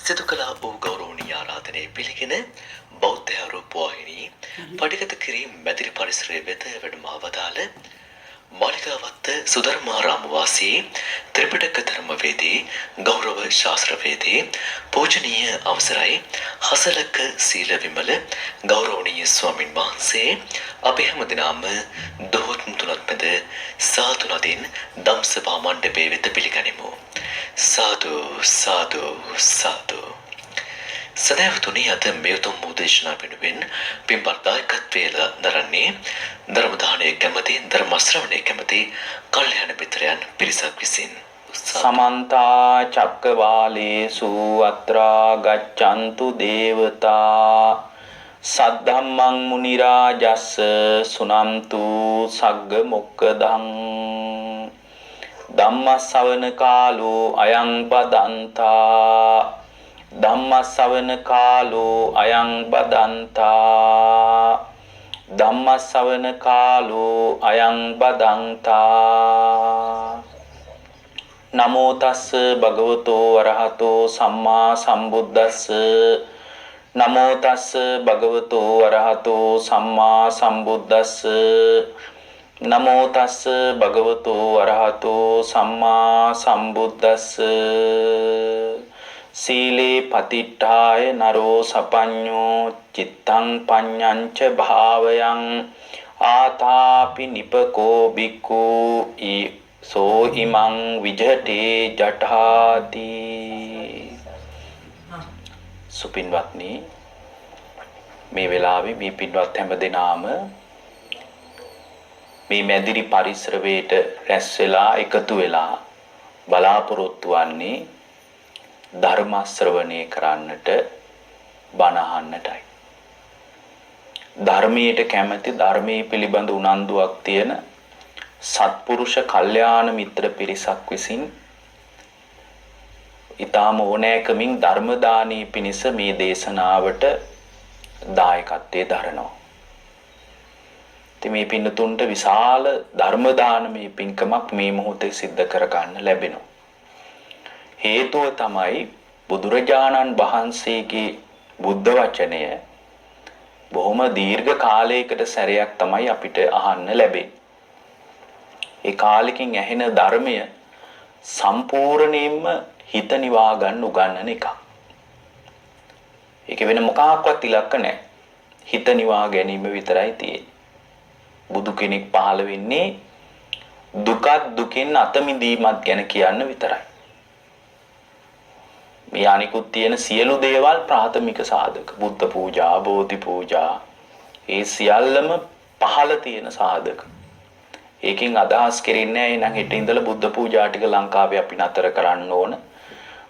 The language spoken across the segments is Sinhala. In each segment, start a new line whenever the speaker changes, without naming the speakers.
සිදු කළ වූ ගෞරවනීය ආරාධනය පිළිගෙන බෞද්ධ ආරෝපවාහිනී පටිගත කිරීම මැදිරි පරිසරයේ වෙත වැඩම අවදාළ මාලිකාවත්ත සුධර්මාරාම වාසී ත්‍රිපිටක ධර්මවේදී ගෞරව ශාස්ත්‍රවේදී පූජනීය අවසරයි හසලක සීල විමල ගෞරවනීය ස්වාමින් වහන්සේ අපි හැමදෙනාම දොහොත් තුනක් මැද සාදු නදින් ධම්සභා මණ්ඩපයේ වෙත පිළිගනිමු. සාදු සාදු සාදු. සදහවතුනි අද මේ උතුම් දේශනා වෙනුවෙන් පින්පත් දායකත්වයේ දරන්නේ ධර්ම දානයේ කැමැති ධර්ම ශ්‍රවණයේ කැමැති කල්යාණ මිත්‍රයන් පිරිසක් විසින්
සමන්ත චක්කවාලේසු අත්‍රා ගච්ඡන්තු දේවතා සද්ධම්මං මුනි රාජස්ස සුනන්තු සග්ග මොක්ඛදං ධම්මස්සවන කාලෝ අයං බදන්තා ධම්මස්සවන කාලෝ අයං බදන්තා ධම්මස්සවන කාලෝ අයං බදන්තා නමෝ තස්ස භගවතෝ අරහතෝ සම්මා සම්බුද්දස්ස නමෝ තස්ස භගවතෝ අරහතෝ සම්මා සම්බුද්දස්ස නමෝ තස්ස භගවතෝ අරහතෝ සම්මා සම්බුද්දස්ස සීලේ පතිට්ඨාය නරෝ සපඤ්ඤෝ චිත්තං පඤ්ඤංච භාවයං ආතාපි නිපකෝ බික්ඛු සෝ ඉමං විජටේ ජඨාති. සුපින්වත්නි, මේ වෙලාවේ මේ පින්වත් හැමදෙනාම මේ මැදිරි පරිසරයට රැස් වෙලා එකතු වෙලා බලාපොරොත්තු වන්නේ ධර්ම ශ්‍රවණය කරන්නට, බණ අහන්නටයි. ධර්මයට කැමැති, ධර්මයේ පිළිබඳ උනන්දුවක් තියෙන සත්පුරුෂ කල්යාණ මිත්‍ර පිරිසක් විසින් ඊටම ඕනෑකමින් ධර්ම දානී පිණිස මේ දේශනාවට දායකත්වයේ දරනවා. ඉතින් මේ පින්නතුන්ට විශාල ධර්ම දානමය පින්කමක් මේ මොහොතේ සිද්ධ කරගන්න ලැබෙනවා. හේතුව තමයි බුදුරජාණන් වහන්සේගේ බුද්ධ වචනය බොහොම දීර්ඝ කාලයකට සැරයක් තමයි අපිට අහන්න ලැබෙන්නේ. ඒ කාලෙකින් ඇහෙන ධර්මය සම්පූර්ණයෙන්ම හිත නිවා ගන්න උගන්වන එකක්. ඒක වෙන මොකක්වත් ඉලක්ක නැහැ. හිත නිවා ගැනීම විතරයි තියෙන්නේ. බුදු කෙනෙක් පහළ වෙන්නේ දුක දුකින් අත මිදීමත් ගැන කියන්න විතරයි. මේ අනිකුත් තියෙන සියලු දේවල් ප්‍රාථමික සාධක. බුද්ධ පූජා, බෝධි පූජා, ඒ සියල්ලම පහළ තියෙන සාධක. ඒකෙන් අදහස් කරන්නේ නැහැ එහෙනම් හෙට ඉඳලා බුද්ධ පූජා ටික ලංකාවේ අපි නතර කරන්න ඕන,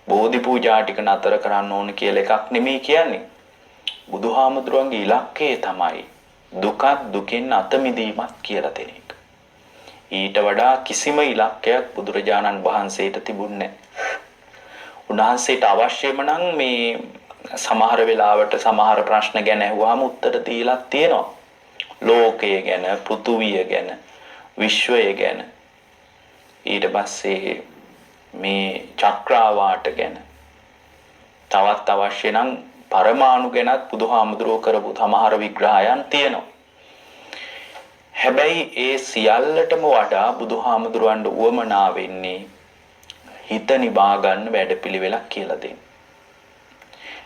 බෝධි පූජා ටික නතර කරන්න ඕන කියලා එකක් නෙමෙයි කියන්නේ. බුදුහාමුදුරන්ගේ ඉලක්කය තමයි දුක දුකින් අත මිදීමත් කියලා දෙන එක. ඊට වඩා කිසිම ඉලක්කයක් බුදුරජාණන් වහන්සේට තිබුණේ නැහැ. උන්වහන්සේට අවශ්‍යම නම් මේ සමහර වෙලාවට සමහර ප්‍රශ්න ගැන අහුවාම උත්තර දීලා තියෙනවා. ලෝකය ගැන, පෘථුවිය ගැන, විශ්වය ගැන, ඊට පස්සේ මේ චක්‍රාවාට ගැන, තවත් අවශ්‍ය නම් පරමාණු ගැනත් බුදුහාමුදුරුවෝ කරපු සමහර විග්‍රහයන් තියෙනවා. හැබැයි ඒ සියල්ලටම වඩා බුදුහාමුදුරුවන්ට උවමනා වෙන්නේ හිත නිවා ගන්න වැඩපිළිවෙලක් කියලා දෙන්න.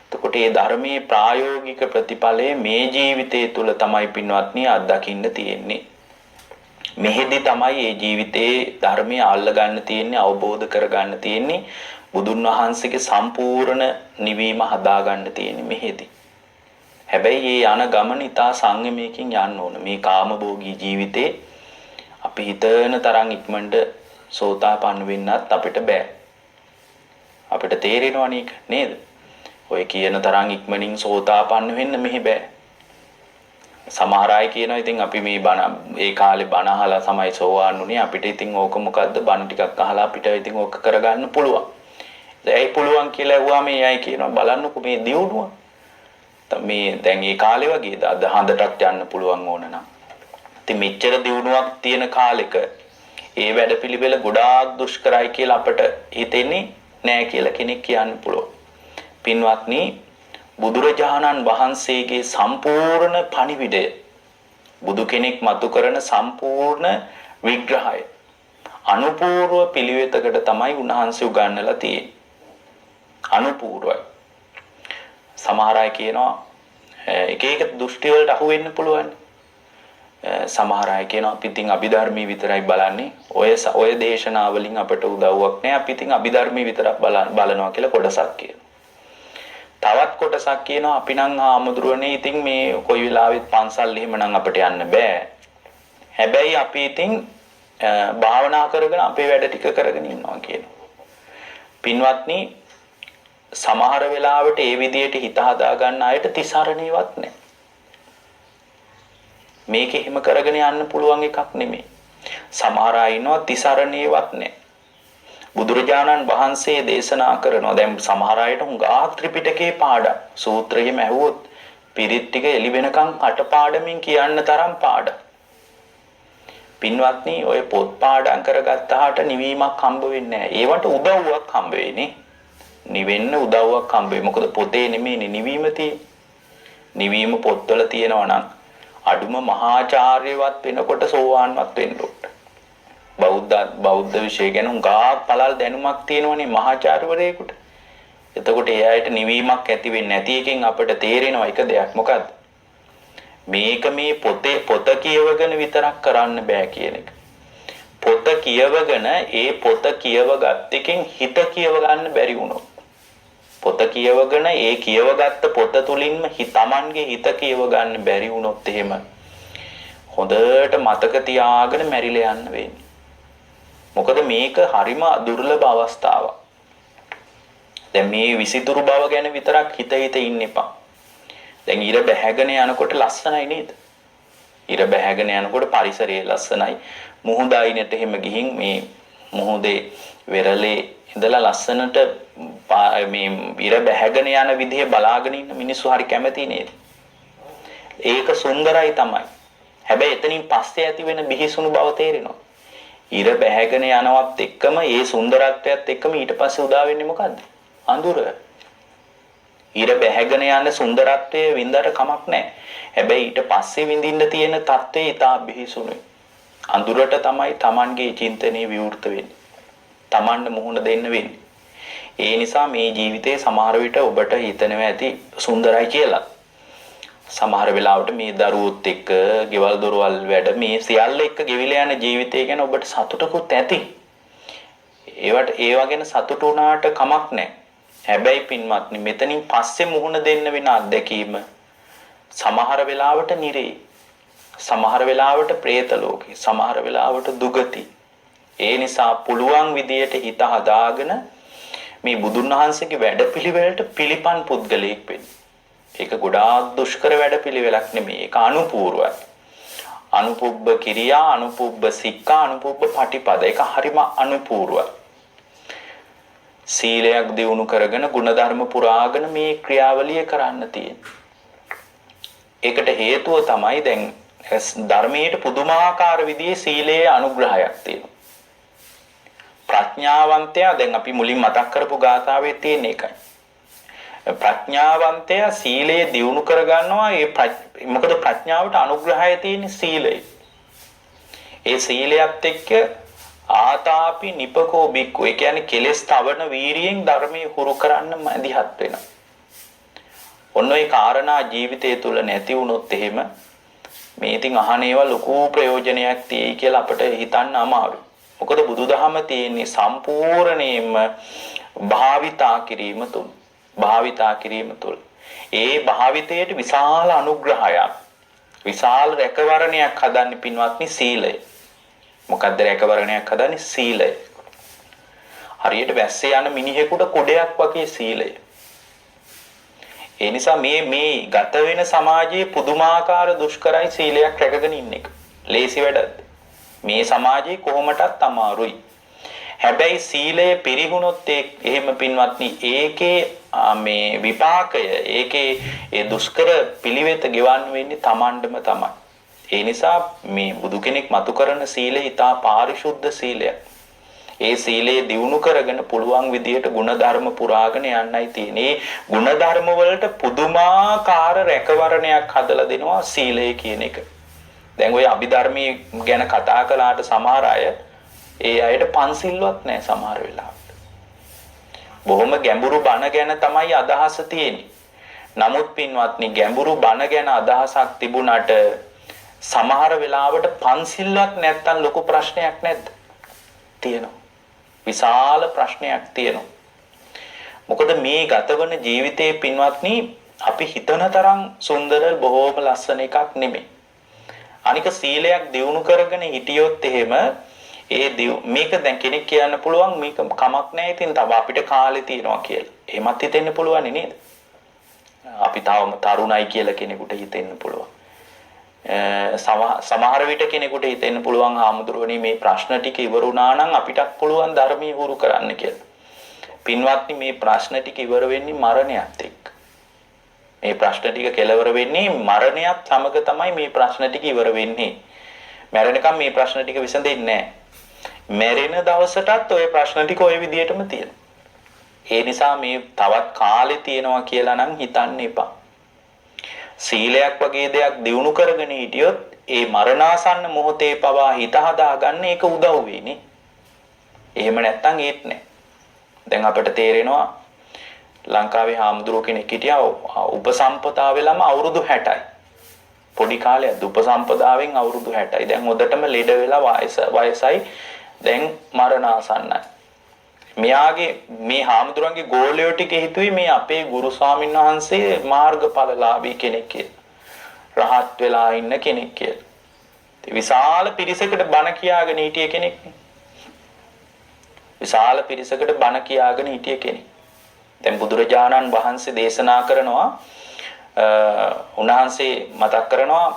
එතකොට මේ ධර්මයේ ප්‍රායෝගික ප්‍රතිඵලය මේ ජීවිතය තුළ තමයි පින්වත්නි අත්දකින්න තියෙන්නේ. මෙහෙදි තමයි මේ ජීවිතේ ධර්මය අල්ල ගන්න තියෙන්නේ, අවබෝධ කර ගන්න තියෙන්නේ, බුදුන් වහන්සේගේ සම්පූර්ණ නිවීම හදා ගන්න තියෙන්නේ මෙහෙදි. හැබැයි මේ යන ගමන ඉතා සංයමයකින් යන්න ඕන. මේ කාමභෝගී ජීවිතේ අපි හිතන තරම් ඉක්මනට සෝතාපන්න වෙන්නත් අපිට බෑ. අපිට තේරෙනවනේ නේද? ඔය කියන තරම් ඉක්මනින් සෝතාපන්න වෙන්න මෙහෙ බෑ. සමහර අය කියනවා ඉතින් අපි මේ බණ ඒ කාලේ බණ අහලා තමයි සෝවාන් උනේ. අපිට ඉතින් ඕක මොකද්ද? බණ ටිකක් අහලා අපිට ඉතින් ඕක කරගන්න පුළුවන්. දැන් පුළුවන් කියලා ඇහුවා මේ අය කියනවා බලන්නකෝ මේ දියුණුව. මේ දැන් මේ කාලේ වගේද අද හඳටත් යන්න පුළුවන් ඕන නම්. ඉතින් මෙච්චර දියුණුවක් තියෙන කාලෙක ඒ වැඩපිළිවෙල ගොඩාක් දුෂ්කරයි කියලා අපට හිතෙන්නේ නෑ කියලා කෙනෙක් කියන්න පුළුවන්. පින්වත්නි බුදුරජාණන් වහන්සේගේ සම්පූර්ණ පණිවිඩය බුදු කෙනෙක් මතු කරන සම්පූර්ණ විග්‍රහය අනුපූර්ව පිළිවෙතකට තමයි උන්වහන්සේ උගන්වලා තියෙන්නේ. අනුපූර්වයි. සමහර අය කියනවා එක එක දෘෂ්ටි වලට අහු වෙන්න පුළුවන්. සමහර අය කියනවා අපි ඉතින් අභිධර්මී විතරයි බලන්නේ. ඔය දේශනා වලින් අපට උදව්වක් නැහැ. අපි ඉතින් අභිධර්මී විතරක් බලනවා කියලා කොටසක් කියනවා. තවත් කොටසක් කියනවා අපි නම් ආමුදුරනේ ඉතින් මේ කොයි වෙලාවෙත් පන්සල් එහෙම නම් අපිට යන්න බෑ. හැබැයි අපි ඉතින් භාවනා කරගෙන අපේ වැඩ ටික කරගෙන ඉන්නවා කියනවා. පින්වත්නි සමහර වෙලාවට ඒ විදියට හිත හදා ගන්න අයට තිසරණේවත් නැහැ. මේක එහෙම කරගෙන යන්න පුළුවන් එකක් නෙමෙයි. සමහර අය ඉන්නවා තිසරණේවත් නැහැ. බුදුරජාණන් වහන්සේ දේශනා කරනවා දැන් සමහර අයට හුඟා ත්‍රිපිටකේ පාඩම් සූත්‍රයෙම ඇහුවොත් පිරිත් ටික එළි වෙනකන් අටපාඩමින් කියන්න තරම් පාඩම්. පින්වත්නි ඔය පොත් පාඩම් කරගත්තාට නිවීමක් හම්බ වෙන්නේ නැහැ. ඒවට උදව්වක් හම්බ වෙන්නේ. නිවෙන්න උදව්වක් හම්බ වෙයි. මොකද පොතේ නෙමෙයිනේ නිවීම තියෙන්නේ. නිවීම පොත්වල තියෙනවා නම් අඩුම මහාචාර්යවත් වෙනකොට සෝවාන්වත් වෙන්න ඕනේ. බෞද්ධ විෂය ගැන උගාක් පළල් දැනුමක් තියෙනවනේ මහාචාර්යවරයෙකුට. එතකොට ඒ අයට නිවීමක් ඇති වෙන්නේ නැති එකෙන් අපිට තේරෙනවා එක දෙයක්. මොකද්ද? මේක මේ පොත කියවගෙන විතරක් කරන්න බෑ කියන එක. පොත කියවගෙන ඒ පොත කියවගත් එකෙන් හිත කියව ගන්න බැරි වුණොත්. පොත කියවගෙන ඒ කියවගත්ත පොත තුලින්ම තමන්ගේ හිත කියව ගන්න බැරි වුණොත් එහෙම හොඳට මතක තියාගෙන මැරිලා යන්න වෙන්නේ. මොකද මේක හරිම දුර්ලභ අවස්ථාවක්. දැන් මේ විසිතුරු බව ගැන විතරක් හිත ඉන්න එපා. දැන් ඉර බැහැගෙන යනකොට ලස්සනයි නේද? ඉර බැහැගෙන යනකොට පරිසරය ලස්සනයි. මුහුද අයිනට එහෙම ගිහින් මේ මුහුදේ වෙරළේ ඉඳලා ලස්සනට මේ ඉර බැහැගෙන යන විදිහ බලාගෙන ඉන්න මිනිස්සු හරි කැමති නේද? ඒක සුන්දරයි තමයි. හැබැයි එතනින් පස්සේ ඇති වෙන බිහිසුණු බව තේරෙනවා. ඉර බැහැගෙන යනවත් එක්කම ඒ සුන්දරත්වයත් එක්කම ඊට පස්සේ උදා වෙන්නේ මොකද්ද? අඳුර. ඉර බැහැගෙන යන සුන්දරත්වයේ වින්දට කමක් නැහැ. හැබැයි ඊට පස්සේ විඳින්න තියෙන தත්ත්වය ඊටා බිහිසුණුයි. අඳුරට තමයි Tamanගේ චින්තනයේ විවෘත වෙන්නේ. Tamanne මුහුණ දෙන්න වෙන්නේ. ඒ නිසා මේ ජීවිතේ සමහර විට ඔබට හිතෙනවා ඇති සුන්දරයි කියලා. සමහර වෙලාවට මේ දරුවොත් එක්ක ගෙවල් දොරවල් වැඩ මේ සියල්ල එක්ක ගෙවිලා යන ජීවිතය ගැන ඔබට සතුටකුත් ඇති. ඒවා ගැන සතුටු වුණාට කමක් නැහැ. හැබැයි පින්වත්නි මෙතනින් පස්සේ මුහුණ දෙන්න වෙන අත්දැකීම සමහර වෙලාවට නිරේ. සමහර වෙලාවට പ്രേත ලෝකේ. සමහර වෙලාවට දුගති. ඒ නිසා පුළුවන් විදියට හිත හදාගෙන මේ බුදුන් වහන්සේගේ වැඩපිළිවෙලට පිළිපන් පුද්ගලයෙක් වෙන්න. ඒක ගොඩාක් දුෂ්කර වැඩපිළිවෙලක් නෙමෙයි. ඒක අනුපූර්වයි. අනුපුබ්බ කිරියා, අනුපුබ්බ සික්ඛා, අනුපුබ්බ පටිපද. ඒක හරිම අනුපූර්වයි. සීලයක් දියුණු කරගෙන ගුණධර්ම පුරාගෙන මේ ක්‍රියාවලිය කරන්න තියෙන්නේ. ඒකට හේතුව තමයි දැන් ධර්මයේ පුදුමාකාර විදිහේ සීලයේ අනුග්‍රහයක් තියෙනවා. ප්‍රඥාවන්තයා දැන් අපි මුලින් මතක් කරපු ගාථාවේ තියෙන එකයි. ප්‍රඥාවන්තයා සීලය දියුණු කරගන්නවා. මොකද ප්‍රඥාවට අනුග්‍රහය තියෙන සීලය. ඒ සීලයත් එක්ක ආතාපි නිපකෝ බික්කු. ඒ කියන්නේ කෙලස් තවන වීරියෙන් ධර්මයේ හුරු කරන්න මැදිහත් වෙනවා. ඔන්න ඔය කාරණා ජීවිතය තුල නැති වුණොත් එහෙම මේ ඉතින් අහන ඒවා ලොකු ප්‍රයෝජනයක් තියෙයි කියලා අපිට හිතන්න අමාරුයි. මොකද බුදුදහම තියෙන්නේ සම්පූර්ණයෙන්ම භාවිතා කිරීම තුල. ඒ භාවිතයට විශාල අනුග්‍රහයක්, විශාල රැකවරණයක් හදන්නේ පින්වත්නි සීලය. මොකද්ද රැකවරණයක් හදන්නේ? සීලය. හරියට වැස්සේ යන මිනිහෙකුට කුඩයක් වගේ සීලය. ඒ නිසා මේ ගත වෙන සමාජයේ පුදුමාකාර දුෂ්කරයි සීලයක් රැකගෙන ඉන්න එක. ලේසි වැඩක්ද? මේ සමාජයේ කොහොමටත් අමාරුයි. හැබැයි සීලය පිරිහුණොත් එහෙම පින්වත්නි ඒකේ මේ විපාකය, ඒකේ ඒ දුෂ්කර පිළිවෙත ගෙවන්න වෙන්නේ Tamandම තමයි. ඒ නිසා මේ බුදු කෙනෙක් මතු කරන සීලය ඊටා පාරිශුද්ධ සීලයක්. ඒ සීලය දියුණු කරගෙන පුළුවන් විදියට ಗುಣධර්ම පුරාගෙන යන්නයි තියෙන්නේ. ಗುಣධර්ම වලට පුදුමාකාර රැකවරණයක් හදලා දෙනවා සීලය කියන එක. දැන් ඔය අභිධර්මයේ ගැන කතා කළාට සමහර අය ඒ අයට පන්සිල්වත් නැහැ සමහර වෙලාවට. බොහොම ගැඹුරු බණ ගැන තමයි අදහස තියෙන්නේ. නමුත් පින්වත්නි ගැඹුරු බණ ගැන අදහසක් තිබුණාට සමහර වෙලාවට පන්සිල්වත් නැත්තම් ලොකු ප්‍රශ්නයක් නැද්ද? තියෙනවා. විශාල ප්‍රශ්නයක් තියෙනවා. මොකද මේ ගතවන ජීවිතයේ පින්වත්නි අපි හිතන තරම් සුන්දර බොහෝම ලස්සන එකක් නෙමෙයි. අනික සීලයක් දියුණු කරගෙන හිටියොත් එහෙම මේක දැන් කෙනෙක් කියන්න පුළුවන් මේක කමක් නැහැ ඉතින් තව අපිට කාලේ තියනවා කියලා. එහෙමත් හිතෙන්න පුළුවන් නේද? අපි තාම තරුණයි කියලා කෙනෙකුට හිතෙන්න පුළුවන්. සමහර විට කෙනෙකුට හිතෙන්න පුළුවන් ආමුදුරෝනි මේ ප්‍රශ්න ටික ඉවර වුණා නම් අපිටත් පුළුවන් ධර්මයේ හුරු කරන්න කියලා. පින්වත්නි මේ ප්‍රශ්න ටික ඉවර වෙන්නේ මරණයත් එක්ක. මේ ප්‍රශ්න ටික කෙලවර වෙන්නේ මරණයත් සමග තමයි මේ ප්‍රශ්න ටික ඉවර වෙන්නේ. මැරෙනකම් මේ ප්‍රශ්න ටික විසඳෙන්නේ නැහැ. මැරෙන දවසටත් ওই ප්‍රශ්න ටික ওই විදිහටම තියෙනවා. ඒ නිසා මේ තවත් කාලේ තියෙනවා කියලා නම් හිතන්න එපා. සීලයක් වගේ දෙයක් දියුණු කරගෙන හිටියොත් ඒ මරණාසන්න මොහොතේ පවා හිත හදාගන්න ඒක උදව් වෙන්නේ. එහෙම නැත්තම් ඒත් නෑ. දැන් අපිට තේරෙනවා ලංකාවේ හාමුදුරුවෝ කෙනෙක් හිටියා උපසම්පදා වෙලම අවුරුදු 60යි. පොඩි කාලේ උපසම්පදාවෙන් අවුරුදු 60යි. දැන් හොදටම ලෙඩ වෙලා වයසයි. දැන් මරණාසන්නයි. මෙයාගේ මේ හාමුදුරන්ගේ ගෝලයෝ ටික හිතුවේ මේ අපේ ගුරු ස්වාමීන් වහන්සේ මාර්ගඵලලාභී කෙනෙක් කියලා. රහත් වෙලා ඉන්න කෙනෙක් කියලා. විශාල පිරිසකට බණ කියාගෙන හිටිය කෙනෙක්. විශාල පිරිසකට බණ කියාගෙන හිටිය කෙනෙක්. දැන් බුදුරජාණන් වහන්සේ දේශනා කරනවා උන්වහන්සේ මතක් කරනවා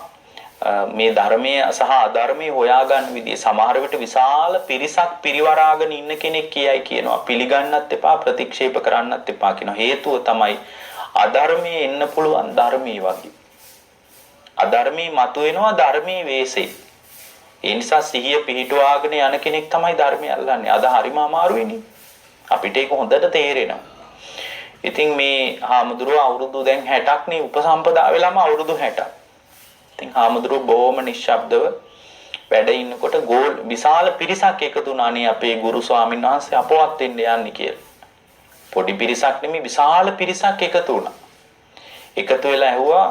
මේ ධර්මයේ සහ අධර්මයේ හොයාගන්න විදිය සමහර විට විශාල පිරිසක් පිරිවරාගෙන ඉන්න කෙනෙක් කියයි කියනවා පිළිගන්නත් එපා ප්‍රතික්ෂේප කරන්නත් එපා කියන හේතුව තමයි අධර්මයේ එන්න පුළුවන් ධර්මයේ වගේ අධර්මයේ මතුවෙනවා ධර්මයේ වෙසේ ඒ නිසා සිහිය පිහිටුවාගෙන යන කෙනෙක් තමයි ධර්මය අල්ලන්නේ අද හරිම අමාරුයිනේ අපිට ඒක හොඳට තේරෙනවා ඉතින් මේ හාමුදුරුවෝ අවුරුදු දැන් 60ක් නේ උපසම්පදා වෙලාම අවුරුදු 60ක් ඉතින් හාමුදුරුවෝ බොහොම නිශ්ශබ්දව වැඩ ඉන්නකොට විශාල පිරිසක් එකතු වුණානේ අපේ ගුරු ස්වාමීන් වහන්සේ අපවත් වෙන්න යන්නේ කියලා. පොඩි පිරිසක් නෙමෙයි විශාල පිරිසක් එකතු වුණා. එකතු වෙලා ඇහුවා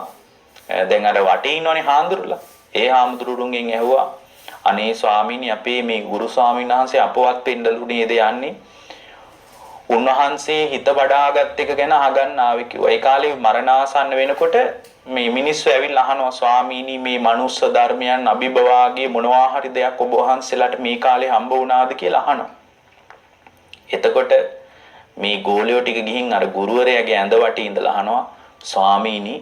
දැන් අර වටේ ඉන්නෝනේ හාමුදුරුවෝ. ඒ හාමුදුරුවන්ගෙන් ඇහුවා අනේ ස්වාමීනි අපේ මේ ගුරු ස්වාමීන් වහන්සේ අපවත් වෙන්නලු නේද යන්නේ? උන්වහන්සේ හිත වඩාගත් එක ගැන අහගන්න ආවේ කිව්වා. ඒ කාලේ මරණාසන්න වෙනකොට මේ මිනිස්සු ඇවිල්ලා අහනවා ස්වාමීනි මේ මනුස්ස ධර්මයන් අභිභවාගේ මොනවා හරි දෙයක් ඔබ වහන්සේලාට මේ කාලේ හම්බ වුණාද කියලා අහනවා. එතකොට මේ ගෝලියෝ ටික ගිහින් අර ගුරුවරයාගේ ඇඳ වටේ ඉඳලා අහනවා ස්වාමීනි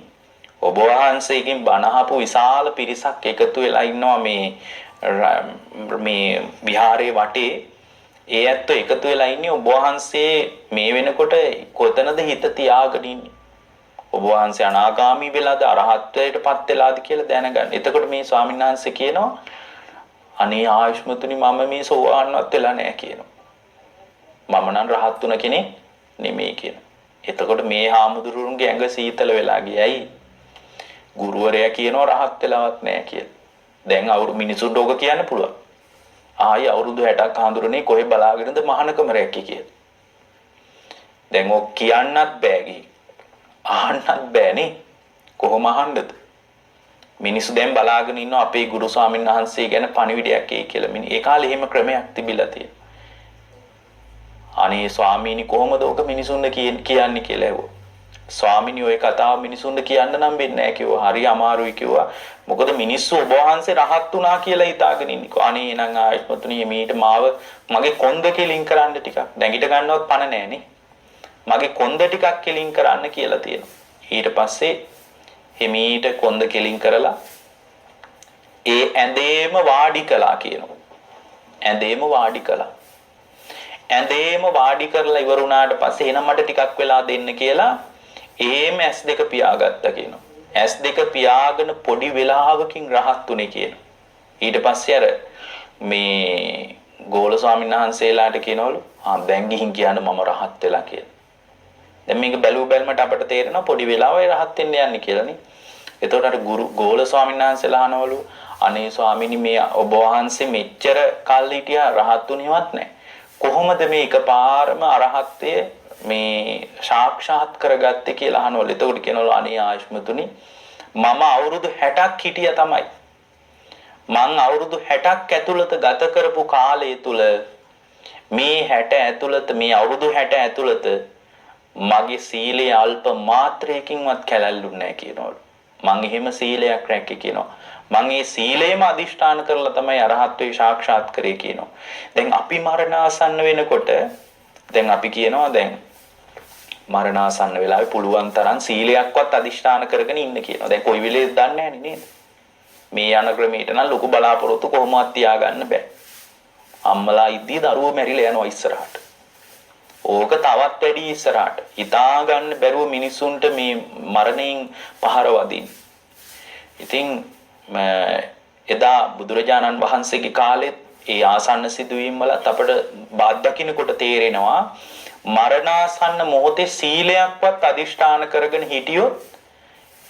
ඔබ වහන්සේගෙන් බණ අහපු විශාල පිරිසක් එකතු වෙලා ඉන්නවා මේ විහාරයේ වටේ ඒ ඇත්තෝ එකතු වෙලා ඉන්නේ ඔබ වහන්සේ මේ වෙනකොට කොතනද හිත තියාගෙන ඉන්නේ ඔබ වහන්සේ අනාගාමී වෙලාද අරහත්ත්වයටපත් වෙලාද කියලා දැනගන්න. එතකොට මේ ස්වාමීන් වහන්සේ කියනවා අනේ ආයුෂ්මතුනි මම මේ සෝවාන්වත් වෙලා නැහැ කියනවා. මම නම් රහත් වුණ කෙනෙක් නෙමෙයි කියනවා. එතකොට මේ හාමුදුරුවන්ගේ ඇඟ සීතල වෙලා ගියයි. ගුරුවරයා කියනවා රහත් වෙලාවත් නැහැ කියලා. දැන් අවුරු මිනිසුන්ට ඕක කියන්න පුළුවන්. ආයි අවුරුදු 60ක් හාමුදුරනේ කොහෙ බලාගෙනද මහානකම රැක්කේ කියලා. දැන් ඔක් කියන්නත් බෑ ගිහින්. අහන්නත් බෑනේ කොහොම අහන්නද මිනිස්සු දැන් බලාගෙන ඉන්නවා අපේ ගුරු ස්වාමීන් වහන්සේ ගැන පණිවිඩයක් එයි කියලා. ඒ කාලේ එහෙම ක්‍රමයක් තිබිලා තියෙනවා. අනේ ස්වාමීනි කොහොමද ඔක මිනිසුන්ට කියන්නේ කියලා ඇහුවා. ස්වාමීනි ඔය කතාව මිනිසුන්ට කියන්න නම් වෙන්නේ නැහැ කිව්වා. හරි අමාරුයි කිව්වා. මොකද මිනිස්සු ඔබ වහන්සේ රහත් වුණා කියලා හිතාගෙන ඉන්නේ. අනේ එනං ආයත්මතුනි මීට මාව මගේ කොන්ද කෙලින් කරන්න ටිකක්. නැගිට ගන්නවත් පණ නැහනේ. මගේ කොන්ද ටිකක් කෙලින් කරන්න කියලා තියෙනවා. ඊට පස්සේ හිමීට කොන්ද කෙලින් කරලා ඒ ඇඳේම වාඩි කළා කියනවා. ඇඳේම වාඩි කළා. ඇඳේම වාඩි කරලා ඉවර වුණාට පස්සේ එනම් මට ටිකක් වෙලා දෙන්න කියලා එහෙම S2 පියාගත්තා කියනවා. S2 පියාගෙන පොඩි වෙලාවකින් රහත් උනේ කියනවා. ඊට පස්සේ අර මේ ගෝල ස්වාමීන් වහන්සේලාට කියනවලු දැන් ගිහින් කියන්න මම රහත් වෙලා කියලා. දැන් මේක බැලුව බැලමට අපට තේරෙනවා පොඩි වෙලාවයි රහත් වෙන්න යන්නේ කියලානේ. එතකොට අර ගෝල ස්වාමීන් වහන්සේලා අහනවලු අනේ ස්වාමීනි මේ ඔබ වහන්සේ මෙච්චර කල් හිටියා රහත්ුණේවත් නැහැ. කොහොමද මේ එකපාරම අරහත්ත්වය මේ සාක්ෂාත් කරගත්තේ කියලා අහනවලු. එතකොට කියනවලු අනේ ආයුෂ්මතුනි මම අවුරුදු 60ක් හිටියා තමයි. මං අවුරුදු 60ක් ඇතුළත ගත කරපු කාලය තුල මේ 60 ඇතුළත මේ අවුරුදු 60 ඇතුළත මගේ සීලය අල්ප මාත්‍රයකින්වත් කැළැල්ලුන්නේ නැහැ කියනවලු. මං එහෙම සීලයක් රැක්කේ කියනවා. මං ඒ සීලයම අදිෂ්ඨාන කරලා තමයි අරහත්ත්වේ සාක්ෂාත් කරේ කියනවා. දැන් අපි මරණාසන්න වෙනකොට දැන් අපි කියනවා දැන් මරණාසන්න වෙලාවේ පුළුවන් තරම් සීලයක්වත් අදිෂ්ඨාන කරගෙන ඉන්න කියනවා. දැන් කොයි වෙලේද දන්නේ නැහැ නේද? මේ යන ක්‍රමයට නම් ලොකු බලාපොරොත්තු කොහොමවත් තියාගන්න බෑ. අම්මලා ඉද්දී දරුවෝ මැරිලා යනවා ඉස්සරහට. ඕක තවත් වැඩි ඉස්සරහට. හිතා ගන්න බැරුව මිනිසුන්ට මේ මරණයෙන් පහර වදින්න. ඉතින් එදා බුදුරජාණන් වහන්සේගේ කාලෙත් ඒ ආසන්න සිදුවීම් වලත් අපට බාද්දකිනකොට තේරෙනවා මරණාසන්න මොහොතේ සීලයක්වත් අදිෂ්ඨාන කරගෙන හිටියොත්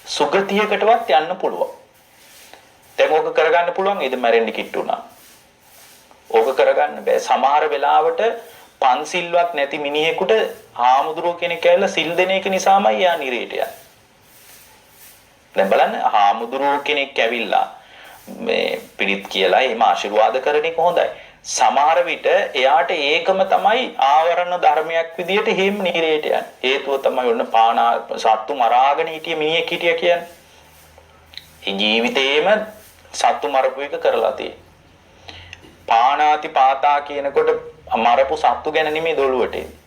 සුගතියකටවත් යන්න පුළුවන්. දැන් ඕක කරගන්න පුළුවන් නේද මැරෙන්න කිට්ටුනා. ඕක කරගන්න බෑ. සමහර වෙලාවට පන්සිල්වත් නැති මිනිහෙකුට හාමුදුරුවෝ කෙනෙක් ඇවිල්ලා සිල් දෙන එක නිසාමයි යා නිරේට යන්නේ. දැන් බලන්න හාමුදුරුවෝ කෙනෙක් ඇවිල්ලා මේ පිළිත් කියලා එහෙම ආශිර්වාද කරන එක හොඳයි. සමහර විට එයාට ඒකම තමයි ආවරණ ධර්මයක් විදියට හේම නිරේට යන්නේ. හේතුව තමයි ඔන්න සත්තු මරාගෙන හිටිය මිනිහෙක් හිටිය කියන්නේ. ඒ ජීවිතේම සත්තු මරපු එක කරලා තියෙන්නේ. පාණාති පාතා කියනකොට මරපු සත්තු ගැන නෙමෙයි දොළුවට එන්නේ.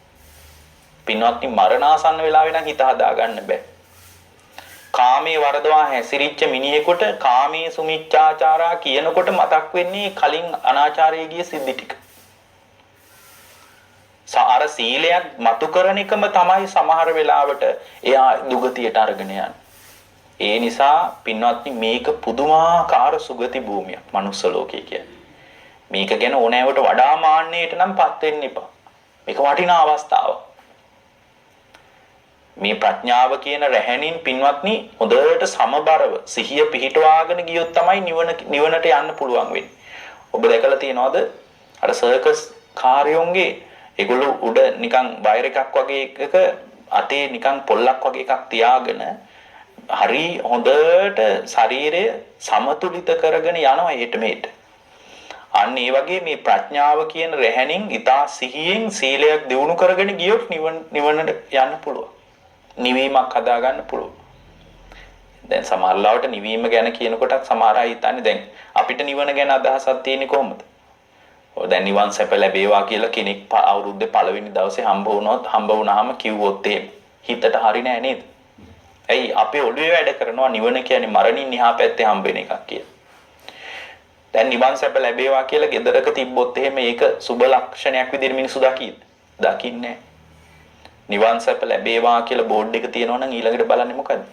පින්වත්නි මරණාසන්න වෙලාවේ නම් හිත හදා ගන්න බෑ. කාමයේ වරදවා හැසිරිච්ච මිනිහෙකුට කාමයේ සුමිච්ඡාචාරා කියනකොට මතක් වෙන්නේ කලින් අනාචාරයේ ගිය සිද්ධි ටික. සාර සීලයක් මතු කරන එකම තමයි සමහර වෙලාවට එයා දුගතියට අරගෙන යන්නේ. ඒ නිසා පින්වත්නි මේක පුදුමාකාර සුගති භූමියක් මනුස්ස ලෝකේ කියන්නේ. මේක ගැන ඕනෑවට වඩා මාන්නයට නම් පත් වෙන්න එපා. මේක වටිනා අවස්ථාවක්. මේ ප්‍රඥාව කියන රැහැණින් පින්වත්නි හොඳට සමබරව සිහිය පිහිටවාගෙන ගියොත් තමයි නිවනට යන්න පුළුවන් වෙන්නේ. ඔබ දැකලා තියනවද අර සර්කස් කාර්යෝන්ගේ ඒගොල්ලෝ උඩ නිකන් වයර් එකක් වගේ එකක අතේ නිකන් පොල්ලක් වගේ එකක් තියාගෙන හරි හොඳට ශරීරය සමතුලිත කරගෙන යනවා හෙට මෙහෙට. අන්න ඒ වගේ මේ ප්‍රඥාව කියන රැහැණින් ඊටා සිහියෙන් සීලයක් දියුණු කරගෙන ගියොත් නිවනට යන්න පුළුවන්. නිවීමක් හදා ගන්න පුළුවන්. දැන් සමහර ලාවට නිවීම ගැන කියනකොටත් සමහර අය හිතන්නේ දැන් අපිට නිවන ගැන අදහසක් තියෙන්නේ කොහොමද? ඔය දැන් නිවන් සැප ලැබේවා කියලා කෙනෙක් අවුරුද්දේ පළවෙනි දවසේ හම්බ වුණාම කිව්වොත් හිතට හරි නෑ නේද? ඇයි අපේ ඔළුවේ වැඩ කරනවා නිවන කියන්නේ මරණින් එහා පැත්තේ හම්බ වෙන එකක් කියලා. දැන් නිවන් සැප ලැබේවා කියලා ගෙදරක තිබ්බොත් එහෙම ඒක සුබ ලක්ෂණයක් විදිහට මිනිස්සු දකින්නේ නෑ. නිවන් සැප ලැබේවා කියලා බෝඩ් එක තියෙනවා නම් ඊළඟට බලන්නේ මොකද්ද?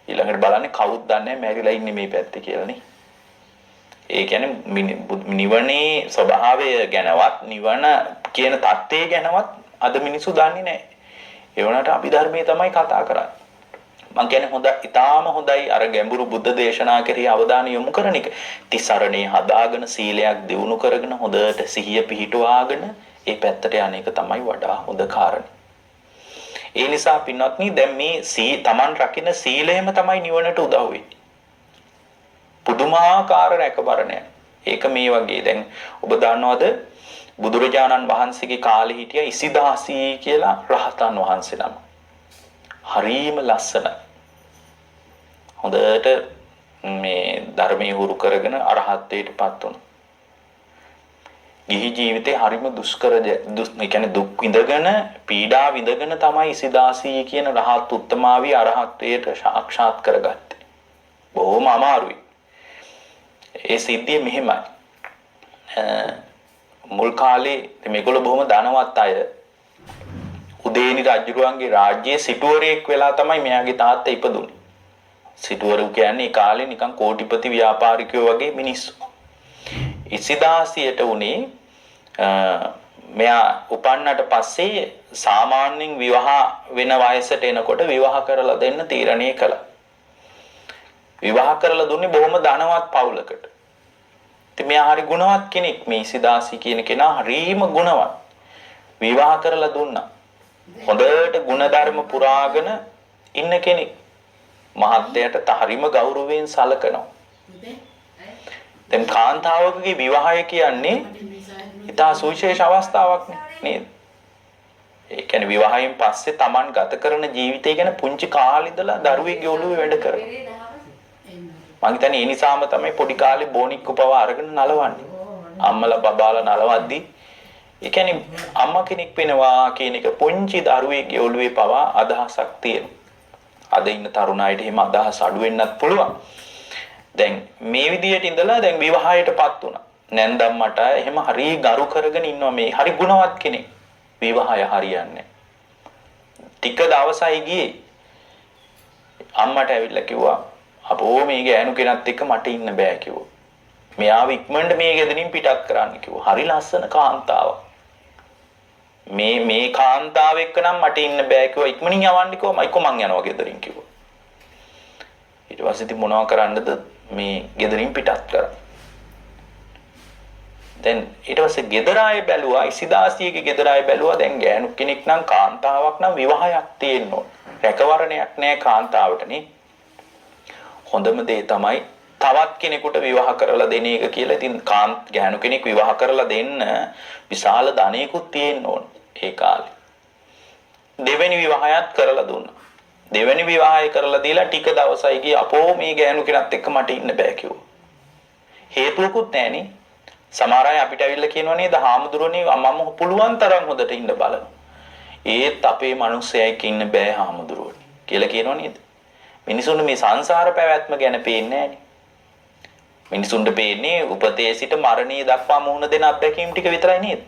ඊළඟට බලන්නේ කවුද දන්නේ මැරිලා ඉන්නේ මේ පැත්තේ කියලානේ. ඒ කියන්නේ නිවනේ ස්වභාවය ගැනවත් නිවන කියන தත්ත්වය ගැනවත් අද මිනිස්සු දන්නේ නැහැ. ඒ වුණාට අභිධර්මයේ තමයි කතා කරන්නේ. මං කියන්නේ ඊටාම හොඳයි අර ගැඹුරු බුද්ධ දේශනා කෙරෙහි අවධානය යොමු කරන එක. තිසරණේ හදාගෙන සීලයක් දියුණු කරගෙන හොඳට සිහිය පිහිටුවාගෙන ඒ පැත්තට යන එක තමයි වඩා හොඳ කාරණේ. ඒ නිසා පින්වත්නි දැන් මේ තමන් රකින්න සීලයම තමයි නිවනට උදව් වෙන්නේ. පුදුමාකාර රැකවරණයක්. ඒක මේ වගේ දැන් ඔබ දන්නවද බුදුරජාණන් වහන්සේගේ කාලේ හිටිය ඉසිදාසී කියලා රහතන් වහන්සේ නම. හරීම ලස්සනයි. හොඳට මේ ධර්මයේ හුරු කරගෙන අරහත්ත්වයටපත් වුණා. ගිහි ජීවිතේ හරිම දුෂ්කර ඒ කියන්නේ දුක් විඳගෙන පීඩා විඳගෙන තමයි ඉසිදාසී කියන රහත් උත්තමාවී අරහත්ත්වයට සාක්ෂාත් කරගත්තේ. බොහොම අමාරුයි. ඒ සිද්ධිය මෙහෙමයි. මුල් කාලේ මේගොල්ලෝ බොහොම ධනවත් අය උදේනි රජුරුවන්ගේ රාජ්‍යයේ සිටුවරයෙක් වෙලා තමයි මෙයාගේ තාත්තා ඉපදුනේ. සිටුවරු කියන්නේ ඒ කාලේ නිකන් කෝටිපති ව්‍යාපාරිකයෝ වගේ මිනිස්සු. ඉසිදාසියට උනේ මෙයා උපන්නට පස්සේ සාමාන්‍යයෙන් විවාහ වෙන වයසට එනකොට විවාහ කරලා දෙන්න තීරණය කළා. විවාහ කරලා දුන්නේ බොහොම ධනවත් පවුලකට. ඉතින් මෙයා හරි ගුණවත් කෙනෙක්. මේ ඉසිදාසි කියන කෙනා හරිම ගුණවත්. විවාහ කරලා දුන්නා. හොඳට ගුණධර්ම පුරාගෙන ඉන්න කෙනෙක්. මහත්තයාට හරිම ගෞරවයෙන් සලකනවා. දැන් කාන්තාවකගේ විවාහය කියන්නේ ඉතා සුවිශේෂ අවස්ථාවක් නේද? ඒ කියන්නේ විවාහයෙන් පස්සේ Taman ගත කරන ජීවිතය ගැන පුංචි කාලේ ඉඳලා දරුවෙක්ගේ ඔළුවේ වැඩ කරනවා. මං හිතන්නේ ඒ නිසාම තමයි පොඩි කාලේ බෝනික්කු පවා අරගෙන නලවන්නේ. අම්මලා බබාලා නලවද්දි ඒ කියන්නේ අම්මා කෙනෙක් වෙනවා කියන එක පුංචි දරුවෙක්ගේ ඔළුවේ පවා අදහසක් තියෙනවා. අද ඉන්න තරුණ අයට එහෙම අදහස් අඩු වෙන්නත් පුළුවන්. දැන් මේ විදියට ඉඳලා දැන් විවාහයටපත් වුණා. නැන්දම්මට එහෙම හරි ගරු කරගෙන ඉන්නවා මේ හරි ගුණවත් කෙනෙක්. විවාහය හරියන්නේ. ටික දවසයි ගියේ. අම්මට ඇවිල්ලා කිව්වා අපෝ මේ ගෑනු කෙනත් එක්ක මට ඉන්න බෑ කිව්වා. මෙයාව ඉක්මනට මේ ගෙදරින් පිටත් කරන්න කිව්වා. හරි ලස්සන කාන්තාවක්. මේ කාන්තාව එක්ක නම් මට ඉන්න බෑ කිව්වා. ඉක්මනින් යවන්න කිව්වා. මම යනවා ගෙදරින් කිව්වා. ඊට පස්සේ ඉතින් මොනවා කරන්නද මේ ගෙදරින් පිටත් කරා. දැන් ඊට පස්සේ ගෙදර ආයේ බැලුවා ඉසිදාසියගේ ගෙදර ආයේ බැලුවා දැන් ගෑනු කෙනෙක් නම් කාන්තාවක් නම් විවාහයක් තියෙන්න ඕන. රැකවරණයක් නැහැ කාන්තාවට නේ. හොඳම දේ තමයි තවත් කෙනෙකුට විවාහ කරලා දෙන එක කියලා. ඉතින් ගෑනු කෙනෙක් විවාහ කරලා දෙන්න විශාල ධනයකුත් තියෙන්න ඕන ඒ කාලේ. දෙවෙනි විවාහයත් කරලා දුන්නා. දෙවෙනි විවාහය කරලා දීලා ටික දවසයි ගියා අපෝ මේ ගෑනු කෙනත් එක්ක මට ඉන්න බෑ කිව්වා. හේතුවකුත් නැහනේ. සමහර අය අපිට ඇවිල්ලා කියනවා නේද හාමුදුරනේ මම පුළුවන් තරම් හොඳට ඉන්න බලනවා. ඒත් අපේ මිනිස්සෙක් ඉන්න බෑ හාමුදුරනේ කියලා කියනවා නේද? මිනිසුන්ට මේ සංසාර පැවැත්ම ගැන පේන්නේ නැහනේ. මිනිසුන්ට පේන්නේ උපතේ සිට මරණය දක්වා මුහුණ දෙන අත්දැකීම් ටික විතරයි නේද?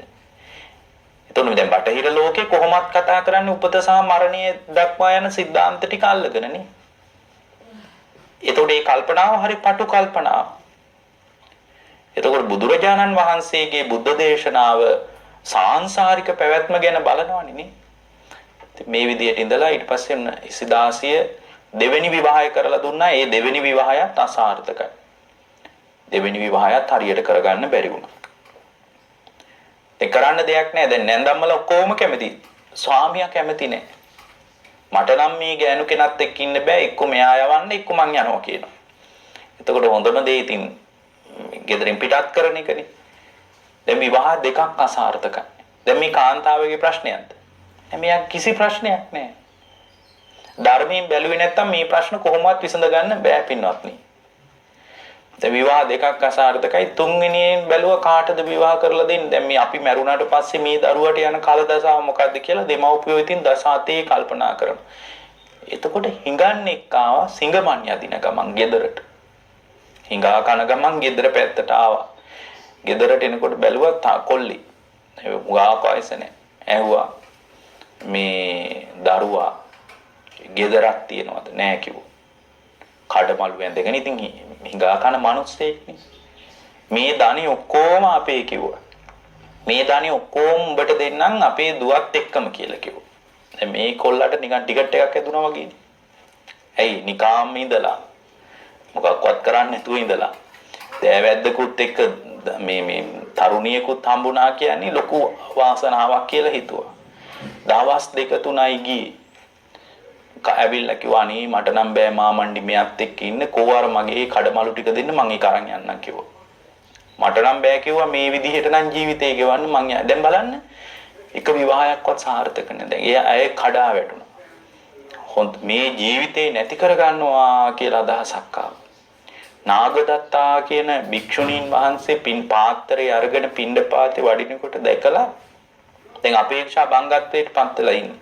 එතකොට දැන් බටහිර ලෝකේ කොහොමත් කතා කරන්නේ උපත සහ මරණය දක්වා යන સિદ્ધාන්ත ටික අල්ලගෙනනේ. එතකොට මේ කල්පනාව හරි පටු කල්පනාවක්. එතකොට බුදුරජාණන් වහන්සේගේ බුද්ධ දේශනාව සාංශාරික පැවැත්ම ගැන බලනවනේ නේ. මේ විදියට ඉඳලා ඊට පස්සේ ඉසිදාසිය දෙවෙනි විවාහය කරලා දුන්නා. ඒ දෙවෙනි විවාහයත් අසාර්ථකයි. දෙවෙනි විවාහයත් හරියට කරගන්න බැරි වුණා. ඒ කරන්න දෙයක් නැහැ. දැන් නැන්දම්මල ඔක්කොම කැමති. ස්වාමියා කැමති නැහැ. මට නම් මේ ගෑනු කෙනත් එක්ක ඉන්න බෑ. එක්ක මෙයා යවන්න එක්ක මං යනවා කියනවා. එතකොට හොඳම දේ ඉතින් ගෙදරින් පිටත් කරන එකනේ. දැන් විවාහ දෙකක් අසාර්ථකයි. දැන් මේ කාන්තාවගේ ප්‍රශ්නයක්ද? මෙයා කිසි ප්‍රශ්නයක් නැහැ. ධර්මයෙන් බැලුවේ නැත්තම් මේ ප්‍රශ්න කොහොමවත් විසඳ ගන්න බෑ පින්වත්නි. දැන් විවාහ දෙකක් අසාර්ථකයි. තුන්වෙනියෙන් බැලුවා කාටද විවාහ කරලා දෙන්නේ? දැන් මේ අපි මැරුණාට පස්සේ මේ දරුවට යන කල දසාව මොකද්ද කියලා දෙමව්පියෝ ඉතින් දසාතේ කල්පනා කරනවා. එතකොට හිඟන්නේක් ආවා සිඟමන් යදින ගමන් ගෙදරට. හිඟා කන ගමන් ගෙදර පැත්තට ආවා. ගෙදරට එනකොට බැලුවා කොල්ලි. ඒ මුගා කයිස නැහැ. ඇහුවා මේ දරුවා ගෙදරක් තියනවද? නැහැ කිව්වා. කඩමළු ඇඳගෙන ඉතින් හිඟා කන මිනිස්සෙක් මේ ධනෙ ඔක්කොම අපේ කිව්වා. මේ ධනෙ ඔක්කොම උඹට දෙන්නම් අපේ දුවත් එක්කම කියලා කිව්වා. දැන් මේ කොල්ලට නිකන් ටිකට් එකක් ඇදුනා වගේ. ඇයි නිකාම් ඉඳලා මොකක්වත් කරන්නේ නැතුව ඉඳලා දෑවැද්දකුත් එක්ක මේ තරුණියෙකුත් හම්බුණා කියන්නේ ලොකු වාසනාවක් කියලා හිතුවා. දවස් දෙක තුනයි ගියේ. ඇවිල්ලා කිව්වා අනේ මට නම් බෑ මාමණ්ඩි මෙයත් එක්ක ඉන්න කොහොර මගේ කඩමලු ටික දෙන්න මං ඒක අරන් යන්නම් කිව්වා. මට නම් බෑ කිව්වා මේ විදිහට නම් ජීවිතේ ගෙවන්න මං දැන් බලන්න එක විවාහයක්වත් සාර්ථක නැහැ. දැන් ඒ අය කඩා වැටුණා. මේ ජීවිතේ නැති කර ගන්නවා කියලා අදහසක් ආවා. නාගදත්තා කියන භික්ෂුණීන් වහන්සේ පින් පාත්‍රය අරගෙන පිණ්ඩපාතේ වඩිනකොට දැකලා දැන් අපේක්ෂා බංගත්වයට පත් වෙලා ඉන්නේ.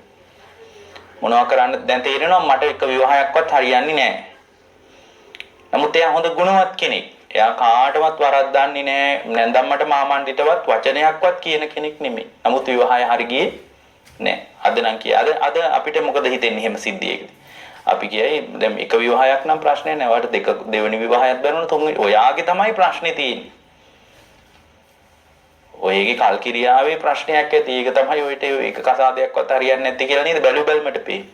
මොනවා කරන්නද දැන් තේරෙනවා මට එක විවාහයක්වත් හරියන්නේ නැහැ. නමුත් එයා හොඳ ගුණවත් කෙනෙක්. එයා කාටවත් වරද්දන්නේ නැහැ. නැන්දම්මට මාමණ්ඩිටවත් වචනයක්වත් කියන කෙනෙක් නෙමෙයි. නමුත් විවාහය හරි ගියේ නැහැ. අද නම් කිය. අද අපිට මොකද හිතෙන්නේ එහෙම සිද්ධියකදී? අපි කියයි දැන් එක විවාහයක් නම් ප්‍රශ්නේ නැහැ. වට දෙවෙනි විවාහයක් බැලුණා තුන්වෙනි ඔයාගේ තමයි ප්‍රශ්නේ තියෙන්නේ. ඔයගේ කල්කිරියාවේ ප්‍රශ්නයක් ඇති. ඒක තමයි ඔයිට ඒක කසාදයක්වත් හරියන්නේ නැති කියලා නේද බැලු බැලමට පේන්නේ.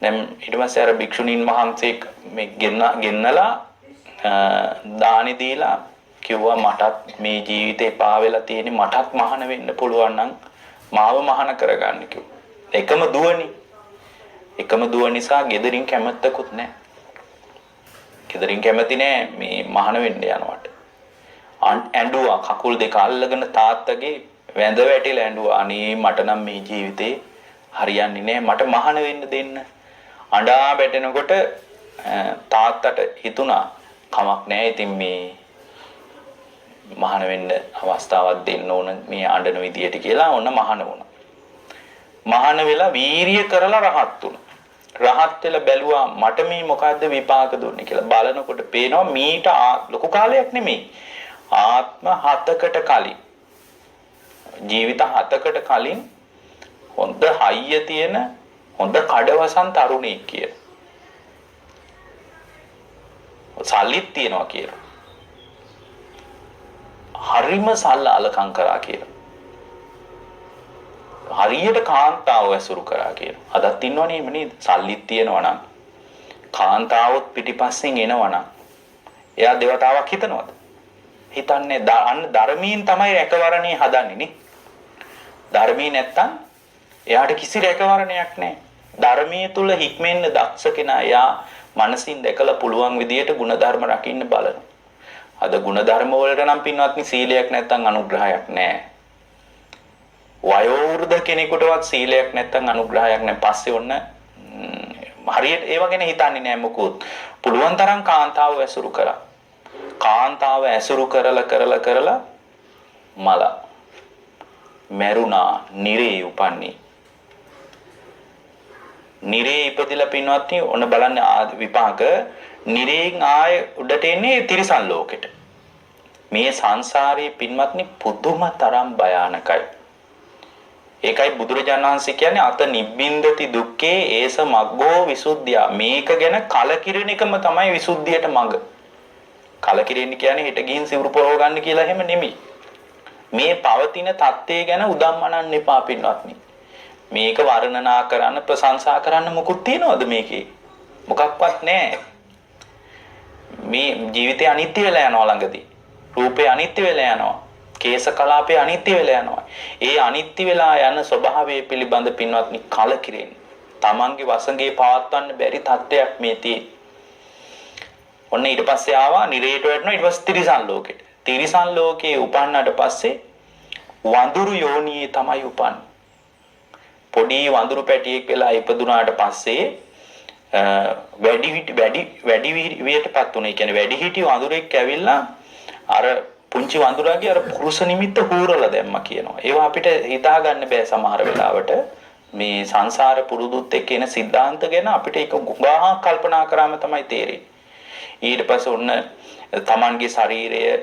දැන් ඊට පස්සේ අර භික්ෂුණීන් වහන්සේ මේ ගෙන්නලා දානි දීලා කිව්වා මටත් මේ ජීවිතේ පා වෙලා තියෙන්නේ මටත් මහාන වෙන්න පුළුවන් නම් මාව මහාන කරගන්න කිව්වා. එකම දුව නිසා ගෙදරින් කැමැත්තකුත් නැහැ. ගෙදරින් කැමති නැහැ මේ මහාන වෙන්න යනවට. ඇඬුවා කකුල් දෙක අල්ලගෙන තාත්තගේ වැඳ වැටිලා ඇඬුවා අනේ මට නම් මේ ජීවිතේ හරියන්නේ නැහැ මට මහාන වෙන්න දෙන්න. අඬා බැටෙනකොට තාත්තට හිතුණා කමක් නැහැ ඉතින් මේ මහාන වෙන්න අවස්ථාවක් දෙන්න ඕන මේ අඬන විදියට කියලා ඔන්න මහාන වුණා. මහාන වෙලා වීරිය කරලා රහත් වුණා. රහත් වෙලා බැලුවා මට මේ මොකද්ද විපාක දුන්නේ කියලා බලනකොට පේනවා මීට ලොකු කාලයක් නෙමෙයි. ආත්ම 7කට කලින් ජීවිත 7කට කලින් හොඳ හයිය තියෙන හොඳ කඩවසන් තරුණයෙක් කියලා. සල්ලිත් තියනවා කියලා. හරිම සල්ලාලකම් කරා කියලා. හරියට කාන්තාව ඇසුරු කරා කියලා. අදත් ඉන්නවනේ එහෙම නේද? සල්ලිත් තියනවා නම් කාන්තාවොත් පිටිපස්සෙන් එනවා නම් එයා දේවතාවක් හිතනවද? හිතන්නේ අන්න ධර්මයෙන් තමයි රැකවරණේ හදන්නේ නේ. ධර්මී නැත්තම් එයාට කිසි රැකවරණයක් නැහැ. ධර්මයේ තුල හික්මෙන්න දක්ෂ කෙනා එයා මනසින් දැකලා පුළුවන් විදියට ಗುಣධර්ම රකින්න බලනවා. අද ಗುಣධර්ම වලට නම් පින්වත්නි සීලයක් නැත්තම් අනුග්‍රහයක් නැහැ. වයෝ වෘද්ධ කෙනෙකුටවත් සීලයක් නැත්තම් අනුග්‍රහයක් නැහැ. පස්සේ ඔන්න හරියට ඒව ගැන හිතන්නේ නැහැ මොකොත්. පුළුවන් තරම් කාන්තාව ඇසුරු කරා. කාන්තාව ඇසුරු කරලා මල මරුණා නිරේ උපන්නේ. නිරේ ඉපදිලා පින්වත්නි ඔන්න බලන්න විපාක නිරේන් ආය උඩට එන්නේ තිරිසන් ලෝකෙට. මේ සංසාරයේ පින්වත්නි පුදුම තරම් භයානකයි. ඒකයි බුදුරජාණන් වහන්සේ කියන්නේ අත නිබ්බින්දති දුක්ඛේ ඒස මග්ගෝ විසුද්ධිය. මේක ගැන කලකිරෙන එකම තමයි විසුද්ධියට මඟ. කලකිරෙන්න කියන්නේ හෙට ගිහින් සිවුරු පොරව ගන්න කියලා එහෙම නෙමෙයි. මේ පවතින தත්ත්වය ගැන උදම්මනන්න එපා පින්වත්නි. මේක වර්ණනා කරන්න ප්‍රශංසා කරන්න මොකුත් තියනවද මේකේ? මොකක්වත් නැහැ. මේ ජීවිතය අනිත්‍ය වෙලා යනවා ළඟදී. රූපේ අනිත්‍ය වෙලා යනවා. කේශ කලාපේ අනිත්‍ය වෙලා යනවා. ඒ අනිත්‍ය වෙලා යන ස්වභාවය පිළිබඳ පින්වත්නි කලකිරෙන්න. Tamange වසඟේ පවත්වන්න බැරි තත්ත්වයක් මේ තියෙන්නේ. ඔන්න ඊට පස්සේ ආවා නිරේට වැටෙනවා ඊට පස්සේ තිරිසන් ලෝකෙට. තිරිසන් ලෝකේ උපන්නට පස්සේ වඳුරු යෝනියේ තමයි උපන්නේ. පොඩි වඳුරු පැටියෙක් වෙලා ඉපදුනාට පස්සේ වැඩි වියටපත් උනේ. කියන්නේ වැඩි හිටි වඳුරෙක් ඇවිල්ලා අර පුංචි වඳුරාගේ අර පුරුෂ නිමිත්ත හූරලා දැම්මා කියනවා. ඒවා අපිට හිතා ගන්න බෑ සමහර වෙලාවට. මේ සංසාර පුරුදුත් එක්ක එන સિદ્ધාන්ත ගැන අපිට ඒක ගුණා කල්පනා කරාම තමයි තේරෙන්නේ. ඊට පස්සේ ඔන්න Tamanගේ ශරීරය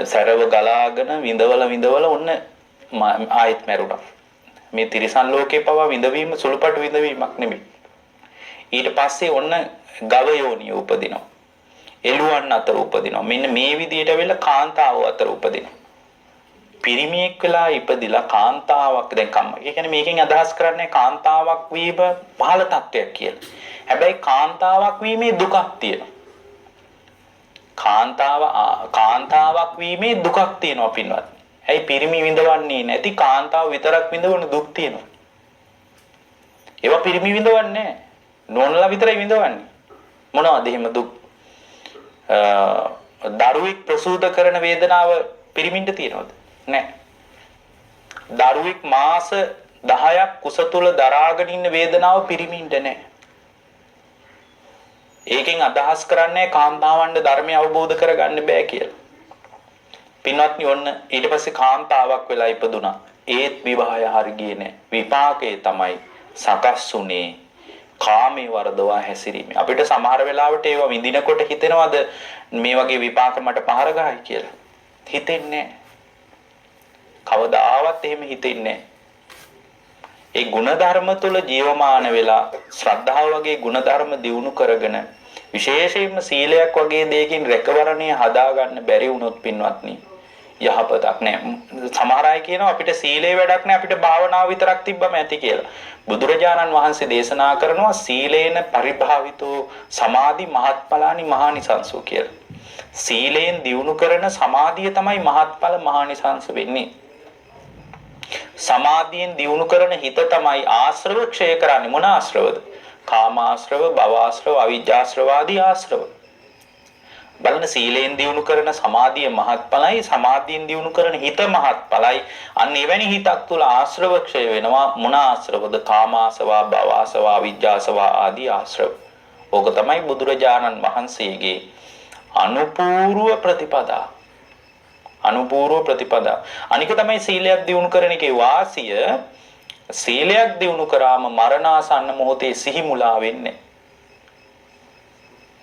සැරව ගලාගෙන විඳවල ඔන්න ආයෙත් මැරුණා. මේ තිරිසන් ලෝකේ පවා විඳවීම සුළුපටු විඳවීමක් නෙමෙයි. ඊට පස්සේ ඔන්න ගව යෝනිය උපදිනවා. එළුවන් අතර උපදිනවා. මෙන්න මේ විදිහට වෙලා කාන්තාව අතර උපදිනවා. පිරිමියෙක් වෙලා ඉපදිලා කාන්තාවක් දැන් කම්ම. ඒ කියන්නේ මේකෙන් අදහස් කරන්නේ කාන්තාවක් වීම පහළ තත්ත්වයක් කියලා. හැබැයි කාන්තාවක් වීමේ දුකක් තියෙනවා. කාන්තාවක් වීමේ දුකක් තියෙනවා පින්වත්. ඇයි පිරිමි විඳවන්නේ නැති කාන්තාව විතරක් විඳවන දුක් තියෙනවා. ඒවා පිරිමි විඳවන්නේ නැහැ. නෝනලා විතරයි විඳවන්නේ. මොනවද එහෙම දුක්? දරුවෙක් ප්‍රසූත කරන වේදනාව පිරිමින්ට තියෙනවද? නැහැ. දරුවෙක් මාස 10ක් කුස තුල දරාගෙන ඉන්න වේදනාව පිරිමින්ට නැහැ. ඒකෙන් අදහස් කරන්නේ කාන්තාවන්ට ධර්මය අවබෝධ කරගන්න බෑ කියලා. පින්වත්නි ඔන්න ඊට පස්සේ කාන්තාවක් වෙලා ඉපදුනා. ඒත් විවාහය හරි ගියේ නැහැ. විපාකේ තමයි සකස් උනේ කාමේ වර්ධවා හැසිරීම. අපිට සමහර වෙලාවට ඒවා විඳිනකොට හිතෙනවද මේ වගේ විපාක මට පහර ගහයි කියලා? හිතෙන්නේ නැහැ. කවදාවත් එහෙම හිතෙන්නේ නැහැ. ඒ ಗುಣධර්ම තුල ජීවමාන වෙලා ශ්‍රද්ධාව වගේ ಗುಣධර්ම දියුණු කරගෙන විශේෂයෙන්ම සීලයක් වගේ දෙයකින් රැකවරණය හදාගන්න බැරි වුණොත් පින්වත්නි යහපතක් නෑ. සමහර අය කියනවා අපිට සීලේ වැඩක් නෑ අපිට භාවනාව විතරක් තිබ්බම ඇති කියලා. බුදුරජාණන් වහන්සේ දේශනා කරනවා සීලේන පරිභාවිතෝ සමාධි මහත්ඵලානි මහානිසංසෝ කියලා. සීලෙන් දියුණු කරන සමාධිය තමයි මහත්ඵල මහානිසංස වෙන්නේ. සමාධියෙන් දියුණු කරන හිත තමයි ආශ්‍රව ක්ෂය කරන්නේ. මොන ආශ්‍රවද? කාමාශ්‍රව, භවආශ්‍රව, අවිජ්ජාශ්‍රව ආදී ආශ්‍රව. බලන්න සීලෙන් දියුණු කරන සමාධිය මහත්ඵලයි, සමාධියෙන් දියුණු කරන හිත මහත්ඵලයි. අන්න එවැනි හිතක් තුළ ආශ්‍රව ක්ෂය වෙනවා. මොන ආශ්‍රවද? කාමාශ්‍රව, භවආශ්‍රව, අවිජ්ජාශ්‍රව ආදී ආශ්‍රව. ඕක තමයි බුදුරජාණන් වහන්සේගේ අනුපූර්ව ප්‍රතිපදා. අනුපූර්ව ප්‍රතිපදා. අනික තමයි සීලයක් දියුණු කරන එකේ වාසිය. සීලයක් දියුණු කරාම මරණාසන්න මොහොතේ සිහි මුලා වෙන්නේ.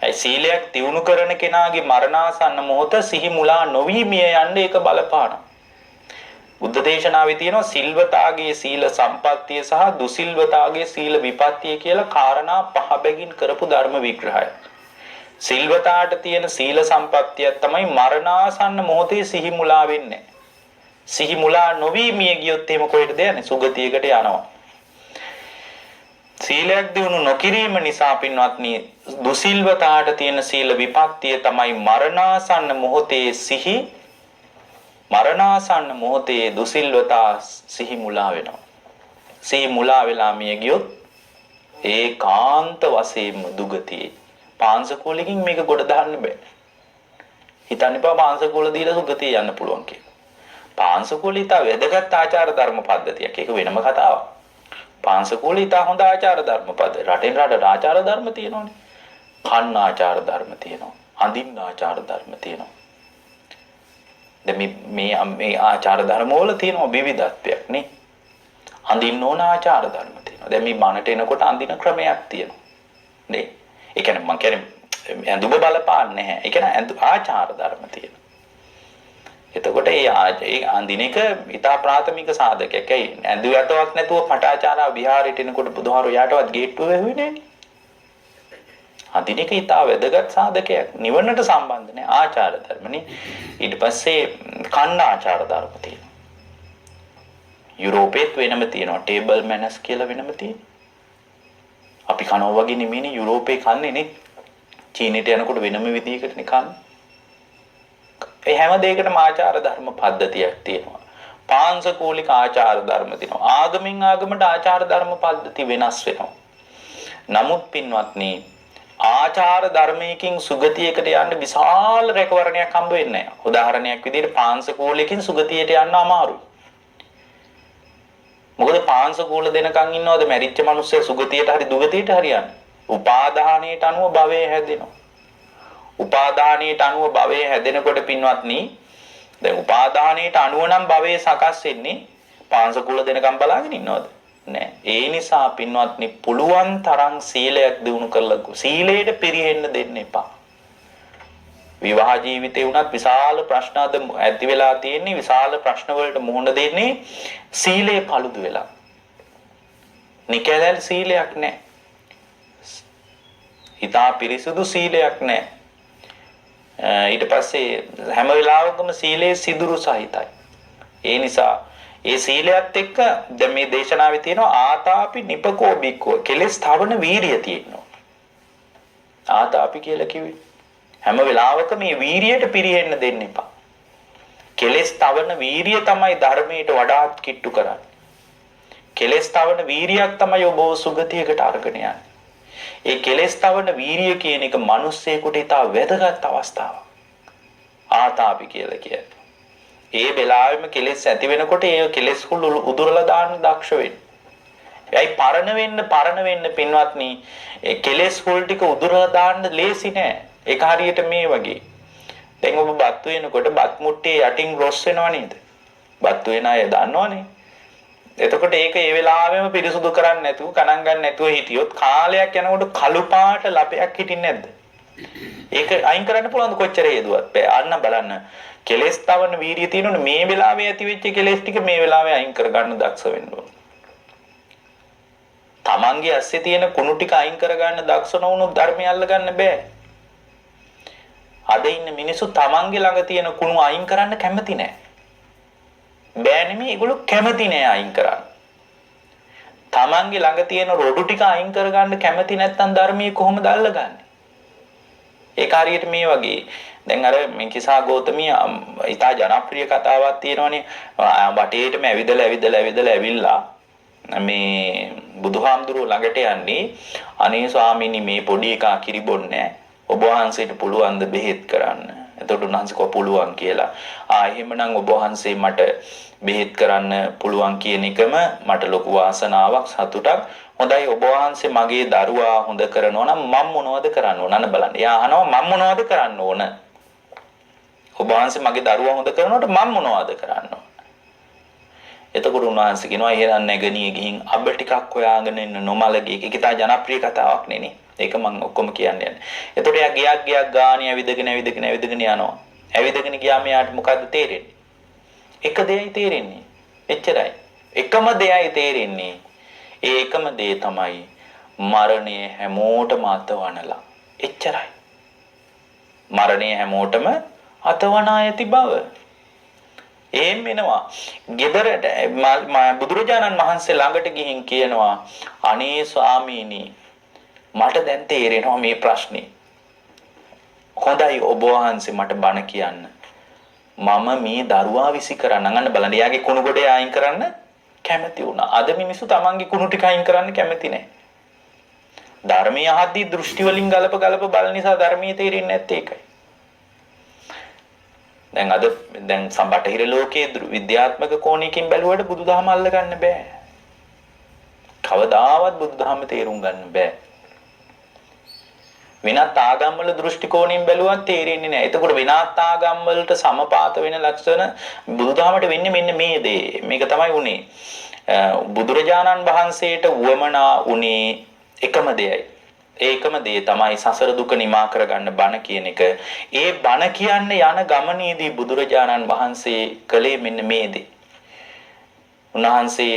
ඒ සීලයක් දියුණු කරන කෙනාගේ මරණාසන්න මොහොත සිහි මුලා නොවි මිය යන්න ඒක බලපානවා. බුද්ධ දේශනාවේ තියෙනවා සිල්වතාගේ සීල සම්පත්තිය සහ දුසිල්වතාගේ සීල විපත්තිය කියලා කාරණා පහ බැගින් කරපු ධර්ම විග්‍රහය. සිල්වතාට තියෙන සීල සම්පත්තිය තමයි මරණාසන්න මොහොතේ සිහි මුලා වෙන්නේ. සිහි මුලා නොවි මිය ගියොත් එහෙම කොහෙටද යන්නේ? සුගතියකට යනවා. සීලයක් දිනු නොකිරීම නිසා පින්වත්නි දුසිල්වතාට තියෙන සීල විපත්තිය තමයි මරණාසන්න මොහොතේ සිහි මරණාසන්න මොහොතේ දුසිල්වතා සිහි මුලා වෙනවා. සිහි මුලා වෙලා මිය ගියොත් ඒකාන්ත වශයෙන්ම දුගතියේ. පාංශකූලකින් මේක ගොඩ දාන්න බෑ. හිතන්න එපා පාංශකූල දීලා සුගතිය යන්න පුළුවන් කියලා. පාංශකූල ඉතා වැදගත් ආචාර ධර්ම පද්ධතියක්. ඒක වෙනම කතාවක්. පාංශකූල ඉතා හොඳ ආචාර ධර්ම පද්ධතිය. රටෙන් රටට ආචාර ධර්ම තියෙනවනේ. කන්න ආචාර ධර්ම තියෙනවා. අඳින්න ආචාර ධර්ම තියෙනවා. දැන් මේ ආචාර ධර්ම වල තියෙනවා විවිධත්වයක් නේ. අඳින්න ඕන ආචාර ධර්ම තියෙනවා. දැන් මේ බණට එනකොට අඳින ක්‍රමයක් තියෙනවා. නේ? ඒ කියන්නේ මම කියන්නේ ඇඳුම බලපාන්නේ නැහැ. ඒ කියන්නේ ආචාර ධර්ම තියෙනවා. එතකොට ඒ අඳින එක ඉතා ප්‍රාථමික සාධකයක්. ඒ ඇඳුවටවත් නැතුව පටාචාරා විහාරයට එනකොට බුදුහාරු යටවත් ගේට්ටුව වැහුවේ නෑනේ. අඳින එක ඉතා වැදගත් සාධකයක්. නිවනට සම්බන්ධ නැහැ ආචාර ධර්මනේ. ඊට පස්සේ කන්න ආචාර ධර්ම තියෙනවා. යුරෝපෙත් වෙනම තියෙනවා. ටේබල් මැනර්ස් කියලා වෙනම තියෙනවා. අපි කනවා වගේ නෙමෙයිනේ යුරෝපේ කන්නේ නේ. චීනෙට යනකොට වෙනම විදිහකට නේ කන්නේ. ඒ හැම දෙයකටම ආචාර ධර්ම පද්ධතියක් තියෙනවා. පාංශකූලික ආචාර ධර්ම තියෙනවා. ආගමින් ආගමට ආචාර ධර්ම පද්ධති වෙනස් වෙනවා. නමුත් පින්වත්නි ආචාර ධර්මයකින් සුගතියකට යන්න විශාල රැකවරණයක් හම්බ වෙන්නේ නැහැ. උදාහරණයක් විදිහට පාංශකූලකින් සුගතියට යන්න අමාරුයි. මොකද පාංශකූල දෙනකන් ඉන්නවද මැරිච්ච මිනිස්සු සුගතියට හරි දුගතියට හරි යන්නේ. උපාදානයට අනුව භවය හැදෙනවා. උපාදානයට අනුව භවය හැදෙනකොට පින්වත්නි දැන් උපාදානයට අනුව නම් භවය සකස් වෙන්නේ පාංශකූල දෙනකන් බලාගෙන ඉන්නවද? නෑ. ඒ නිසා පින්වත්නි පුළුවන් තරම් සීලයක් දිනු කරලා සීලයට පිරෙහෙන්න දෙන්න එපා. විවාහ ජීවිතේ වුණත් විශාල ප්‍රශ්න අද ඇති වෙලා තියෙන්නේ විශාල ප්‍රශ්න වලට මුහුණ දෙන්නේ සීලේ paludu වෙලා. නිකැලල් සීලයක් නැහැ. හිතා පිරිසුදු සීලයක් නැහැ. ඊට පස්සේ හැම වෙලාවකම සීලේ සිදුරු සහිතයි. ඒ නිසා ඒ සීලයත් එක්ක දැන් මේ දේශනාවේ තියෙනවා ආතාපි නිපකෝ බික්කෝ කෙලස් තවන වීරිය තියෙනවා. ආතාපි කියලා කිව්වේ හැම වෙලාවකම මේ වීරියට පිරෙහෙන්න දෙන්න එපා. කෙලස් තවන වීරිය තමයි ධර්මයට වඩාත් කිට්ටු කරන්නේ. කෙලස් තවන වීරියක් තමයි ඔබ සුගතියකට අරගෙන යන්නේ. ඒ කෙලස් තවන වීරිය කියන එක මිනිස්සෙකුට ඉතා වැදගත් අවස්ථාවක්. ආතාපි කියලා කියන්නේ. ඒ වෙලාවෙම කෙලස් ඇති වෙනකොට ඒ කෙලස් කුළු උදුරලා දාන්න දක්ෂ වෙන්න. එයි පරණ වෙන්න පින්වත්නි ඒ කෙලස් කුල් ටික උදුරලා දාන්න ලේසි නෑ. ඒක හරියට මේ වගේ. දැන් ඔබ බත් වෙනකොට බත් මුට්ටියේ යටින් රොස් වෙනව නේද? බත් වෙන අය දන්නවනේ. එතකොට ඒක ඒ වෙලාවෙම පිරිසුදු කරන්නේ නැතුව ගණන් ගන්න නැතුව හිටියොත් කාලයක් යනකොට කළු පාට ලපයක් හිටින්නේ නැද්ද? ඒක අයින් කරන්න පුළුවන්ද කොච්චර හේතුවත් බෑ. අන්න බලන්න. කෙලස් තවන වීර්යය තියෙනවනේ මේ වෙලාවේ ඇති වෙච්ච කෙලස් ටික මේ වෙලාවේ අයින් කර ගන්න දක්ෂ වෙන්න ඕන. තමන්ගේ ඇස්සේ තියෙන කුණු ටික අයින් කර ගන්න දක්ෂ නොවුනොත් ධර්මය අල්ල ගන්න බෑ. අද ඉන්න මිනිස්සු තමන්ගේ ළඟ තියෙන කුණු අයින් කරන්න කැමති නැහැ. බෑ නෙමෙයි ඒගොල්ලෝ කැමති නෑ අයින් කරන්න. තමන්ගේ ළඟ තියෙන රොඩු ටික අයින් කරගන්න කැමති නැත්නම් ධර්මයේ කොහොමද අල්ලගන්නේ? ඒක හරියට මේ වගේ. දැන් අර මේ කිසා ගෞතමී ඉතා ජනප්‍රිය කතාවක් තියෙනවනේ. වටේටම ඇවිදලා මේ බුදුහාමුදුරුවෝ ළඟට යන්නේ අනේ ස්වාමීනි මේ පොඩි එකා කිරි බොන්නේ ඔබ වහන්සේට පුළුවන් ද බෙහෙත් කරන්න. එතකොට උන්වහන්සේ කෝ පුළුවන් කියලා. එහෙමනම් ඔබ වහන්සේ මට බෙහෙත් කරන්න පුළුවන් කියන එකම මට ලොකු වාසනාවක් සතුටක්. හොඳයි ඔබ වහන්සේ මගේ දරුවා හොඳ කරනවා නම් මම මොනවද කරන්න ඕන? අන්න බලන්න. එයා අහනවා මම මොනවද කරන්න ඕන? ඔබ වහන්සේ මගේ දරුවා හොඳ කරනකොට මම මොනවද කරන්න ඕන? එතකොට උන්වහන්සේ කියනවා එහෙනම් නැගණිය ගිහින් අබ ටිකක් හොයාගෙන ඉන්න නොමලගේ. ඒක ඉතා ජනප්‍රිය කතාවක් නේ. ඒක මම ඔක්කොම කියන්නේ. එතකොට එයා ගියක් ගානේ ඇවිදගෙන යනවා. ඇවිදගෙන ගියාම එයාට මොකද්ද තේරෙන්නේ? එක දෙයයි තේරෙන්නේ. එච්චරයි. එකම දෙයයි තේරෙන්නේ. ඒ එකම දේ තමයි මරණය හැමෝටම අතවනලා. එච්චරයි. මරණය හැමෝටම අතවනා ඇති බව. එහෙම වෙනවා. ගෙදරට බුදුරජාණන් වහන්සේ ළඟට ගිහින් කියනවා අනේ ස්වාමීනි මට දැන් තේරෙනවා මේ ප්‍රශ්නේ. හොඳයි ඔබ වහන්සේ මට බණ කියන්න. මම මේ දරුවා විසි කරන්න අන්න බලන්න. එයාගේ කුණු ගොඩේ අයින් කරන්න කැමති වුණා. අද මිනිස්සු තමන්ගේ කුණු ටික අයින් කරන්න කැමති නැහැ. ධර්මීය අහද්දී දෘෂ්ටි වලින් ගලප බලන නිසා ධර්මීය තේරෙන්නේ නැත්තේ ඒකයි. දැන් සම්බටහිර ලෝකයේ විද්‍යාත්මක කෝණයකින් බැලුවට බුදුදහම අල්ල ගන්න බෑ. කවදාවත් බුදුදහම තේරුම් ගන්න බෑ. වෙනත් ආගම් වල දෘෂ්ටි කෝණයෙන් බැලුවත් තේරෙන්නේ නැහැ. එතකොට වෙනත් ආගම් වලට සමපාත වෙන ලක්ෂණ බුදුදහමට වෙන්නේ මෙන්න මේ දේ. මේක තමයි උනේ. බුදුරජාණන් වහන්සේට වමනා උනේ එකම දෙයයි. ඒකම දේ තමයි සසර දුක නිමා කරගන්න බණ කියන එක. ඒ බණ කියන්න යන ගමනේදී බුදුරජාණන් වහන්සේ කළේ මෙන්න මේ දේ. උන්වහන්සේ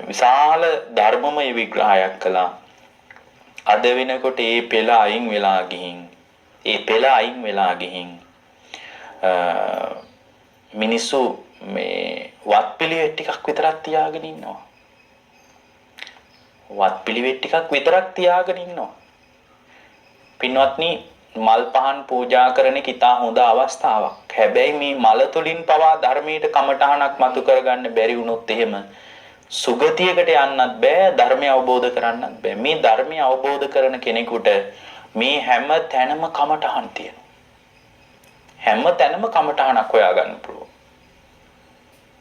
විශාල ධර්මමය විග්‍රහයක් කළා. අද වෙනකොට ඒ පෙළ අයින් වෙලා ගිහින් මිනිස්සු මේ වත්පිළිවෙත් ටිකක් විතරක් තියාගෙන ඉන්නවා. පින්වත්නි මල් පහන් පූජා කරන එක ඉතා හොඳ අවස්ථාවක්. හැබැයි මේ මල තුලින් පවා ධර්මයට කමඨහනක් මතු කරගන්න බැරි වුණොත් එහෙම සුගතියකට යන්නත් බෑ, ධර්මය අවබෝධ කරන්නත් බෑ. මේ ධර්මය අවබෝධ කරන කෙනෙකුට මේ හැම තැනම කමඨහන් තියෙනවා. හැම තැනම කමඨහනක් හොයාගන්න පුළුවන්.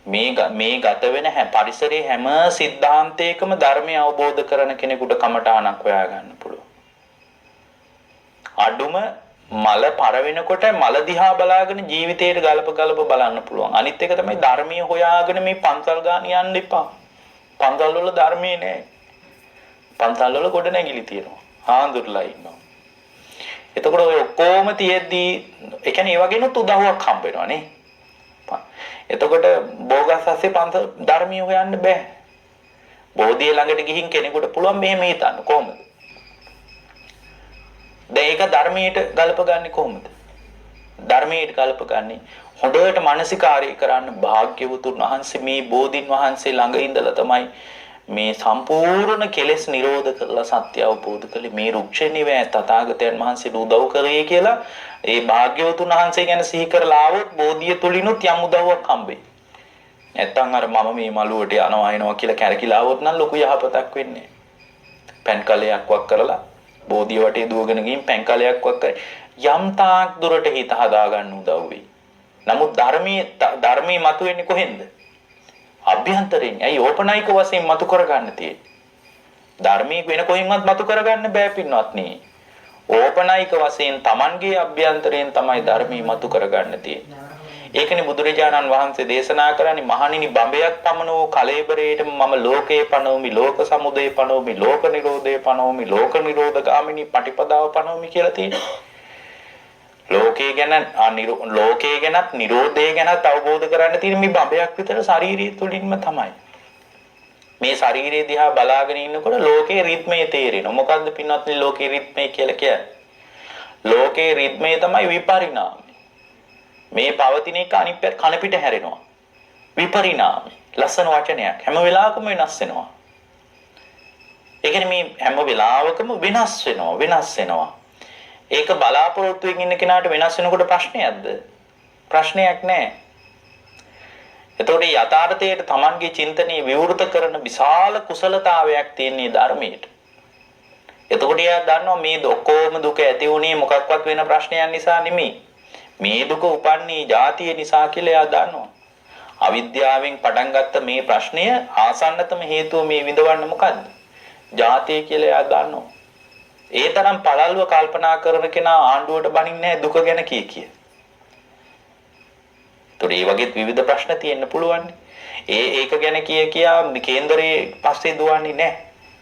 මේ ගත වෙන පරිසරයේ හැම සිද්ධාන්තයකම ධර්මය අවබෝධ කරන කෙනෙකුට කමඨහනක් හොයාගන්න පුළුවන්. අඩුම මල පර වෙනකොට මල දිහා බලාගෙන ජීවිතේට ගලප බලන්න පුළුවන්. අනිත් එක තමයි ධර්මීය හොයාගෙන මේ පන්සල් ගාන යන්න එපා. පන්සල් වල ධර්මයේ නැහැ. පන්සල් වල ගොඩ නැගිලි තියෙනවා. හාඳුරලා ඉන්නවා. එතකොට ඔය ඔක්කොම තියෙද්දි ඒ කියන්නේ ඒ වගේනොත් උදව්වක් හම්බ වෙනවා නේ. එතකොට බෝගස්සස්සේ පන්සල් ධර්මීය හොයන්න බෑ. බෝධිය ළඟට ගිහින් කෙනෙකුට පුළුවන් මෙහෙම හිතන්න කොහොමද? දැන් ඒක ධර්මයට ගලපගන්නේ කොහොමද? ධර්මයට ගලපගන්නේ හොඳට මානසිකාරය කරන්න භාග්‍යවතුන් වහන්සේ මේ බෝධින් වහන්සේ ළඟ ඉඳලා තමයි මේ සම්පූර්ණ කෙලෙස් නිරෝධ කරලා සත්‍ය අවබෝධ කළේ. මේ රුක්ෂ නිවැ තථාගතයන් වහන්සේ උදව් කරේ කියලා ඒ භාග්‍යවතුන් වහන්සේ ගැන සිහි කරලා ආවොත් බෝධිය තුලිනුත් යම් උදව්වක් හම්බෙයි. නැත්තම් අර මම මේ මළුවට යනවා කියලා කැරකිලා ආවොත් නම් ලොකු යහපතක් වෙන්නේ. පෙන් කලයක් වක් කරලා බෝධිය වටේ දුවගෙන ගිහින් පෙන් කලයක් වක් කරේ යම් තාක් දුරට හිත හදා ගන්න උදව් වෙයි. නමුත් ධර්මයේ මතුවෙන්නේ කොහෙන්ද? අභ්‍යන්තරයෙන්. ඇයි ඕපනායික වශයෙන් මතු කරගන්න තියෙන්නේ? ධර්මයේ වෙන කොහෙන්වත් මතු කරගන්න බෑ පින්වත්නි. ඕපනායික වශයෙන් Tamanගේ අභ්‍යන්තරයෙන් තමයි ධර්මයේ මතු කරගන්න තියෙන්නේ. ඒකනේ බුදුරජාණන් වහන්සේ දේශනා කරන්නේ මහණෙනි බඹයක් පමණ වූ කලෙබරේට මම ලෝකේ පනවමි, ලෝක සමුදය පනවමි, ලෝක නිරෝධය පනවමි, ලෝක නිරෝධ ගාමිනී පටිපදාව පනවමි කියලා තියෙනවා. ලෝකේ ගැනත් නිරෝධය ගැනත් අවබෝධ කරගන්න තියෙන මේ බඹයක් විතර ශාරීරිය තුලින්ම තමයි. මේ ශරීරය දිහා බලාගෙන ඉන්නකොට ලෝකේ රිද්මය තේරෙනවා. මොකද්ද පින්වත්නි ලෝකේ රිද්මය කියලා කියන්නේ? ලෝකේ රිද්මය තමයි විපරිණාමය. මේ පවතින එක අනිත් පැත්ත කන පිට හැරෙනවා. විපරිණාමය. ලස්සන වචනයක්. හැම වෙලාවකම වෙනස් වෙනවා. ඒ කියන්නේ මේ හැම වෙලාවකම වෙනස් වෙනවා. ඒක බලාපොරොත්තුෙන් ඉන්න කෙනාට වෙනස් වෙනකොට ප්‍රශ්නයක්ද? ප්‍රශ්නයක් නෑ. එතකොට යථාර්ථයට Tamanගේ චින්තනයේ විවෘත කරන විශාල කුසලතාවයක් තියෙන ධර්මයට. එතකොට එයා දන්නවා මේ ඔක්කොම දුක ඇති වුණේ මොකක්වත් වෙන ප්‍රශ්නයක් නිසා නෙමෙයි. මේ දුක උපන්නේ ජාතිය නිසා කියලා එයා දන්නවා. අවිද්‍යාවෙන් පටන් ගත්ත මේ ප්‍රශ්නය ආසන්නතම හේතුව මේ විඳවන්න මොකද්ද? ජාතිය කියලා එයා දන්නවා. ඒ තරම් පළල්ව කල්පනා කරන කෙනා ආණ්ඩුවට බනින්නේ නැහැ දුක ගැන කිය. ඒතකොට මේ වගේ විවිධ ප්‍රශ්න තියෙන්න පුළුවන්. ඒක ගැන කියා කේන්දරේ පස්සේ දුවන්නේ නැහැ.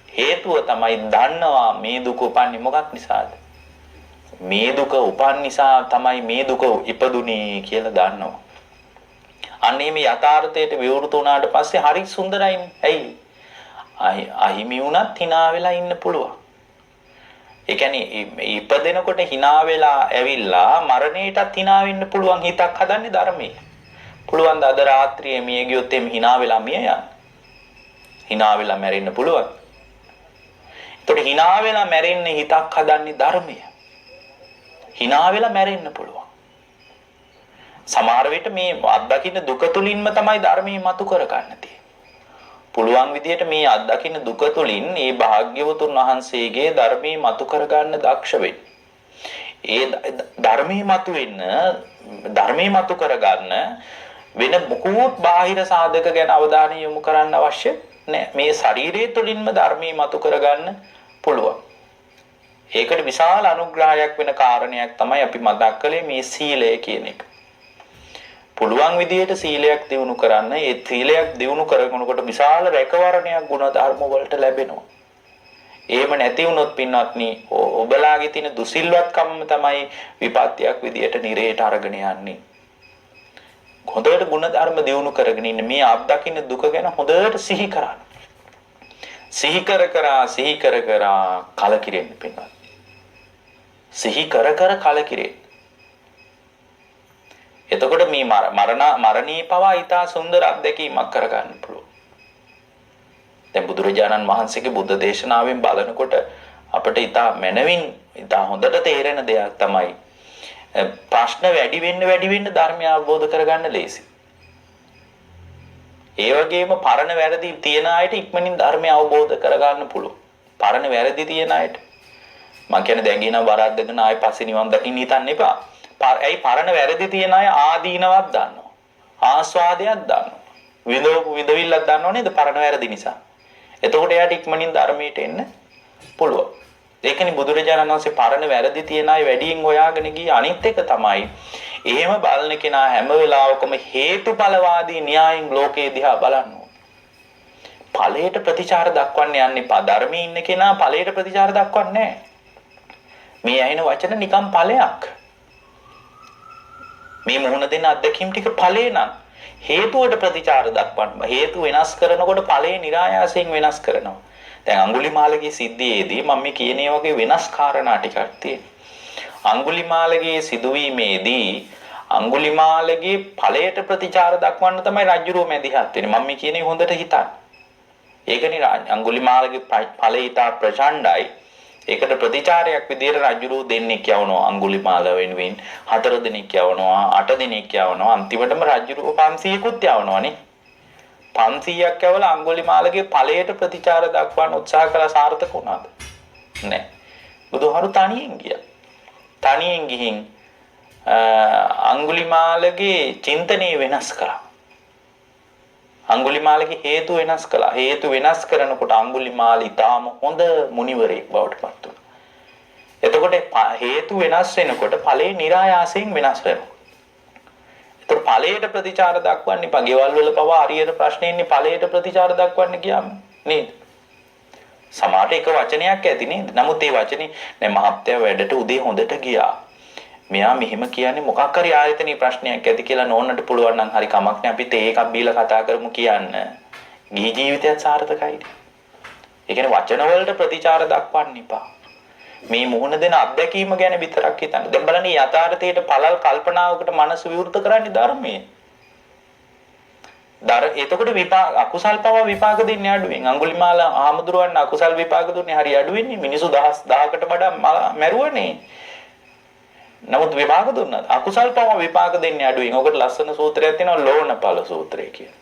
හේතුව තමයි දන්නවා මේ දුක උපන්නේ මොකක් නිසාද? මේ දුක උපන් නිසා තමයි මේ දුක ඉපදුනේ කියලා දන්නවා. අන්නේ මේ යථාර්ථයට විවෘත වුණාට පස්සේ හරි සුන්දරයිනේ. ඇයි? අහිමි වුණත් hina වෙලා ඉන්න පුළුවන්. ඒ කියන්නේ ඉපදෙනකොට hina වෙලා ඇවිල්ලා මරණයටත් hina වෙන්න පුළුවන් හිතක් හදන්නේ ධර්මයේ. පුළුවන් ද අද රාත්‍රියේ මිය ගියොත් එimhe hina වෙලා මිය යන්න. hina වෙලා මැරෙන්න පුළුවන්. ඒතකොට hina වෙලා මැරෙන්න හිතක් හදන්නේ ධර්මයේ. hina වෙලා මැරෙන්න පුළුවන්. සමහර විට මේ අත්දකින්න දුක තුලින්ම තමයි ධර්මයේ මතු කරගන්න තියෙන්නේ. පුළුවන් විදියට මේ අත්දකින්න දුක තුලින් මේ භාග්‍යවතුන් වහන්සේගේ ධර්මයේ මතු කරගන්න දක්ෂ වෙන්න. ඒ ධර්මයේ මතු කරගන්න වෙන මොකුත් බාහිර සාධක ගැන අවධානය යොමු කරන්න අවශ්‍ය නැහැ. මේ ශරීරය තුලින්ම ධර්මයේ මතු කරගන්න පුළුවන්. ඒකට විශාල අනුග්‍රහයක් වෙන කාරණයක් තමයි අපි මතක් කළේ මේ සීලය කියන එක. පුළුවන් විදියට සීලයක් දිනු කරන්න. ඒ සීලයක් දිනු කරනකොට විශාල රැකවරණයක් ගුණ ධර්ම වලට ලැබෙනවා. එහෙම නැති වුණොත් පින්වත්නි ඔබලාගේ තියෙන දුසිල්වත්කම තමයි විපත්තියක් විදියට නිරේට අරගෙන යන්නේ. හොඳට ගුණ ධර්ම දිනු කරගෙන ඉන්න මේ අත්දකින්න දුක ගැන හොඳට සිහි කරන්න. සිහි කර කර කලකිරෙන්න පින්වත්. සිහි කර කලකිරෙන්න. එතකොට මේ මරණී පවා ඊටා සුන්දර අත්දැකීමක් කරගන්න පුළුවන්. දැන් බුදුරජාණන් වහන්සේගේ බුද්ධ දේශනාවෙන් බලනකොට අපිට ඊටා මනවින් ඊටා හොඳට තේරෙන දෙයක් තමයි ප්‍රශ්න වැඩි වෙන්න ධර්මය අවබෝධ කරගන්න ලේසි. ඒ වගේම පරණ වැරදි තියෙන අයට ඉක්මනින් ධර්මය අවබෝධ කරගන්න පුළුවන්. පරණ වැරදි තියෙන අයට මම කියන්නේ දැන් ගිනා වරද්දගෙන ආයෙ පස්සේ නිවන් දකින්න හිතන්න එපා. ඇයි පරණ වැරදි තියෙන අය ආදීනවක් දන්නවා. ආස්වාදයක් දන්නවා. විඳවිල්ලක් දන්නව නේද පරණ වැරදි නිසා. එතකොට එයාට ඉක්මනින් ධර්මයට එන්න පුළුවන්. ඒකනේ බුදුරජාණන් වහන්සේ පරණ වැරදි තියෙන අය වැඩියෙන් හොයාගෙන ගියේ. අනිත් එක තමයි එහෙම බලන කෙනා හැම වෙලාවකම හේතුඵලවාදී න්‍යායෙන් ලෝකේ දිහා බලන්න ඕන. ඵලයට ප්‍රතිචාර දක්වන්න යන්නේ පා ධර්මයේ ඉන්න කෙනා ඵලයට ප්‍රතිචාර දක්වන්නේ නැහැ. මේ ඇහෙන වචන නිකම් ඵලයක්. මේ මොහොන දෙන අත්දැකීම් ටික ඵලේ නම් හේතුවට ප්‍රතිචාර දක්වන්න. හේතු වෙනස් කරනකොට ඵලේ નિરાයාසයෙන් වෙනස් කරනවා. දැන් අඟුලිමාලගේ සිද්ධියේදී මම මේ කියන වගේ වෙනස් කාරණා ටිකක් තියෙනවා. අඟුලිමාලගේ සිදුවීමේදී අඟුලිමාලගේ ඵලයට ප්‍රතිචාර දක්වන්න තමයි රජුරෝ මැදිහත් වෙන්නේ. මම මේ කියන්නේ හොඳට හිතන්න. ඒකනේ අඟුලිමාලගේ ඵලය ඉතා ප්‍රචණ්ඩයි. ඒකට ප්‍රතිචාරයක් විදියට රජුරෝ දෙන්නෙක් යවනවා අඟුලිමාල වෙනුවෙන් 4 දෙනෙක් යවනවා 8 දෙනෙක් යවනවා අන්තිමටම රජුරෝ 500කුත් යවනවානේ 500ක් යවලා අඟුලිමාලගේ ඵලයට ප්‍රතිචාර දක්වන්න උත්සාහ කළා සාර්ථක වුණාද නැහැ බුදුහාරු තනියෙන් ගිහින් අඟුලිමාලගේ චින්තනය වෙනස් කළා අඟුලිමාලගේ හේතු වෙනස් කළා. හේතු වෙනස් කරනකොට අඟුලිමාල ඊටාම හොඳ මුනිවරයෙක් බවට පත් වුණා. එතකොට හේතු වෙනස් වෙනකොට ඵලේ નિરાයාසයෙන් වෙනස් වෙනවා. ඒතර ඵලයට ප්‍රතිචාර දක්වන්නේ පගේවල් වල පවා හරියට ප්‍රශ්නේ ඉන්නේ ඵලයට ප්‍රතිචාර දක්වන්න ගියාම නේද? සමහරට එක වචනයක් ඇති නේද? නමුත් ඒ වචනේ දැන් මහත්තයා වැඩට උදේ හොඳට ගියා. මෙයා මෙහෙම කියන්නේ මොකක් හරි ආයතනීය ප්‍රශ්නයක් ඇති කියලා නෝන්නට පුළුවන් නම් හරි කමක් නැහැ අපි තේ එකක් බීලා කතා කරමු කියන්න. ගිහි ජීවිතයත් සාර්ථකයිද? ඒ කියන්නේ වචන වලට ප්‍රතිචාර දක්වන්න එපා. මේ මුහුණ දෙන අත්දැකීම ගැන විතරක් හිතන්න. දැන් බලන්න යථාර්ථයට පළල් කල්පනාවකට මනස විවෘත කරන්නේ ධර්මයේ. එතකොට විපාක අකුසල් පවා විපාක දෙන්නේ අඩුවෙන්. අඟුලිමාල ආමුදුරවන්න අකුසල් විපාක දුන්නේ හරි අඩුවෙන්නේ. මිනිසු 1000කට වඩා මැරුවනේ. නමුත් විපාක දුන්නා. අකුසල් පවා විපාක දෙන්නේ අඩුවෙන්. ඔකට ලස්සන සූත්‍රයක් තියෙනවා ලෝණපල සූත්‍රය කියලා.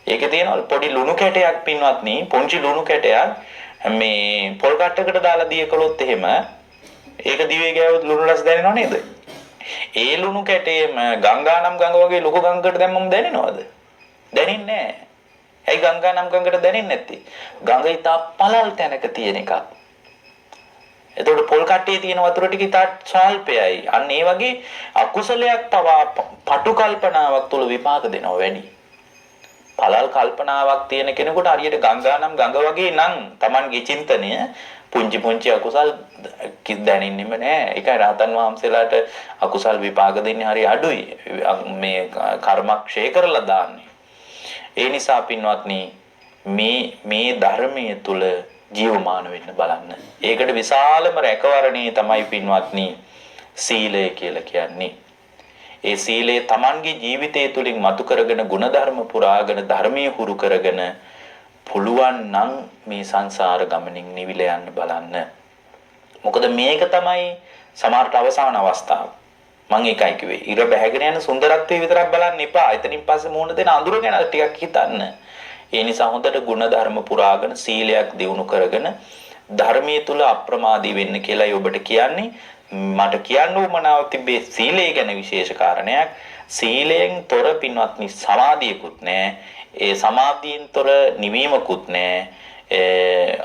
ඒකේ තියෙනවා පොඩි ලුණු කැටයක් පින්වත්නි, පොන්චි ලුණු කැටයක් මේ පොල් කට්ටකට දාලා දිය කළොත් එහෙම ඒක දිවේ ගෑවොත් ලුණු රස දැනෙනව නේද? ඒ ලුණු කැටේම ගංගානම් ගඟ වගේ ලොකු ගඟකට දැම්මම දැනෙනවද? දැනෙන්නේ නැහැ. ඇයි ගංගානම් ගඟකට දැනෙන්නේ නැත්තේ? ගඟ ඉතා පළල් තැනක තියෙන එකක්. එතකොට පොල් කට්ටේ තියෙන වතුර ටික ඉතා ස්වල්පයයි. අන්න ඒ වගේ අකුසලයක් පවා පටු කල්පනාවක් තුළ විපාක දෙනවා වැඩි. පළල් කල්පනාවක් තියෙන කෙනෙකුට හරියට ගංගානම් ගඟ වගේ නම් Tamanගේ චින්තනය පුංචි පුංචි අකුසල් දැනෙන්නෙම නෑ. ඒකයි රහතන් වහන්සේලාට අකුසල් විපාක දෙන්නේ හරි අඩුයි. මේ කර්මක්ෂය කරලා දාන්නේ. ඒ නිසා පින්වත්නි මේ ධර්මයේ තුල ජීවමාන වෙන්න බලන්න. ඒකට විශාලම රැකවරණේ තමයි පින්වත්නි සීලය කියලා කියන්නේ. ඒ සීලය Tamanගේ ජීවිතය තුලින් මතු කරගෙන ගුණධර්ම පුරාගෙන ධර්මයේ හුරු කරගෙන පුළුවන් නම් මේ සංසාර ගමනින් නිවිල යන්න බලන්න. මොකද මේක තමයි සමහරට අවසාන අවස්ථාව. මම ඒකයි කිව්වේ. ඉර බැහැගෙන යන සුන්දරත්වය විතරක් බලන්න එපා. එතනින් පස්සේ මුහුණ දෙන අඳුර ගැන ටිකක් හිතන්න. ඒ නිසා හොඳට ගුණධර්ම පුරාගෙන සීලයක් දියුණු කරගෙන ධර්මයේ තුල අප්‍රමාදී වෙන්න කියලායි ඔබට කියන්නේ. මට කියන්න උවමනාවක් තිබේ සීලය ගැන විශේෂ කාරණයක්. සීලයෙන් තොර පින්වත්නි සමාධියකුත් නැහැ. ඒ සමාධියෙන් තොර නිවීමකුත් නැහැ.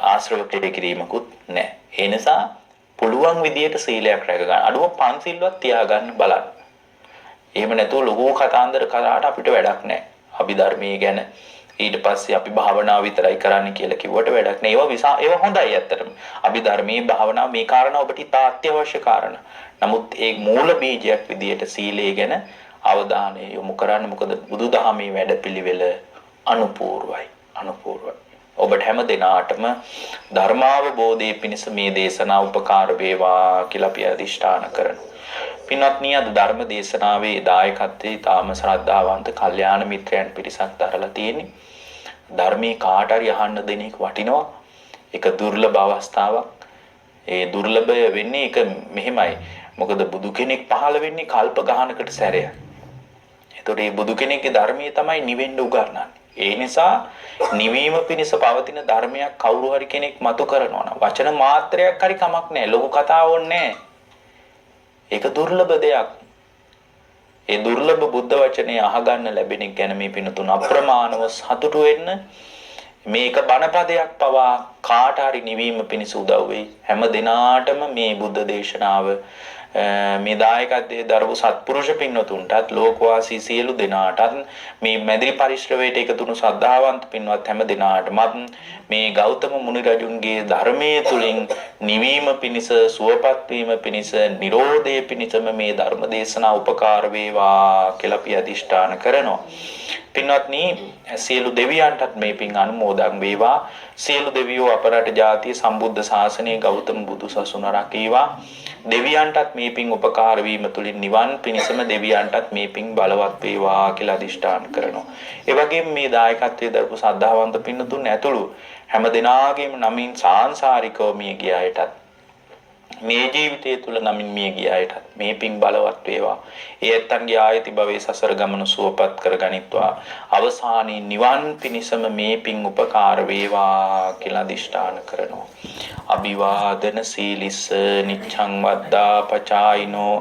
ආශ්‍රව කිරීමකුත් නැහැ. ඒ නිසා පුළුවන් විදියට සීලයක් රැක ගන්න. අඩුම පන්සිල්වත් තියාගන්න බලන්න. එහෙම නැතුව ලොකු කතාන්දර කතාවට අපිට වැඩක් නැහැ. අභිධර්මයේ ගැන ඊට පස්සේ අපි භාවනාව විතරයි කරන්න කියලා කිව්වට වැඩක් නැහැ. ඒවා හොඳයි ඇත්තටම. අභිධර්මයේ භාවනාව මේ කාරණා ඔබට ඉතා අත්‍යවශ්‍ය කාරණා. නමුත් ඒ මූල බීජයක් විදියට සීලය ගැන අවධානය යොමු කරන්න. මොකද බුදුදහමේ වැඩපිළිවෙල අනුපූර්වයි. ඔබට හැම දිනාටම ධර්මාවබෝධයේ පිණිස මේ දේශනාව උපකාර වේවා කියලා අපි අදිෂ්ඨාන කරනවා. පින්වත්නි අද ධර්ම දේශනාවේ දායකත්වයේ තාම ශ්‍රද්ධාවන්ත කල්යාණ මිත්‍රයන් පිරිසක් දරලා තියෙන්නේ. ධර්මයේ කාට හරි අහන්න දෙන එක වටිනවා. ඒක දුර්ලභ අවස්ථාවක්. ඒ දුර්ලභය වෙන්නේ ඒක මෙහෙමයි. මොකද බුදු කෙනෙක් පහළ වෙන්නේ කල්ප ගානකට සැරයක්. ඒතකොට මේ බුදු කෙනෙක්ගේ ධර්මයේ තමයි නිවෙන්න උගන්වන්නේ. ඒ නිසා නිවීම පිණිස පවතින ධර්මයක් කවුරු හරි කෙනෙක් මතු කරනවා නම් වචන මාත්‍රයක් හරි කමක් නැහැ. ලොකු කතාවක් නැහැ. ඒක දුර්ලභ දෙයක්. ඒ දුර්ලභ බුද්ධ වචනේ අහගන්න ලැබෙන එක ගැන මේ පිනතුන අප්‍රමාණව සතුටු වෙන්න. මේක බණපදයක් පවා කාට හරි නිවීම පිණිස උදව් වෙයි. හැම දිනාටම මේ බුද්ධ දේශනාව මේ දායකත්වයේ දරපු සත්පුරුෂ පින්වතුන්ටත් ලෝකවාසී සියලු දෙනාටත් මේ මැදිරි පරිශ්‍රවයට එකතුණු ශ්‍රද්ධාවන්ත පින්වත් හැම දෙනාටමත් මේ ගෞතම මුනි රජුන්ගේ ධර්මයේ තුලින් නිවීම පිණිස සුවපත් වීම පිණිස නිරෝධය පිණිසම මේ ධර්ම දේශනා උපකාර වේවා කියලා අපි අදිෂ්ඨාන කරනවා. පින්වත්නි සියලු දෙවියන්ටත් මේ පින් අනුමෝදන් වේවා. සියලු දෙවියෝ අපරට ජාතිය සම්බුද්ධ ශාසනයේ ගෞතම බුදු සසුන රැකේවා. දෙවියන්ටත් මේ පින් උපකාර වීම තුලින් නිවන් පිණිසම දෙවියන්ටත් මේ පින් බලවත් වේවා කියලා අදිෂ්ඨාන කරනවා. ඒ වගේම මේ දායකත්වයේ දරපු සද්ධාවන්ත පින්නතුන් ඇතුළු හැම දිනාගේම නමින් සාංශාරිකව මිය ගිය අයටත් මේ ජීවිතය තුල නමින් මිය ගිය අයටත් මේ පින් බලවත් වේවා. ඒ ඇත්තන්ගේ ආයති භවයේ සසර ගමන සුවපත් කරගනිත්වා. අවසානයේ නිවන් පිණිසම මේ පින් උපකාර වේවා කියලා අදිෂ්ඨාන කරනවා. අභිවාදන සීලිස නිච්ඡං වද්දා පචායිනෝ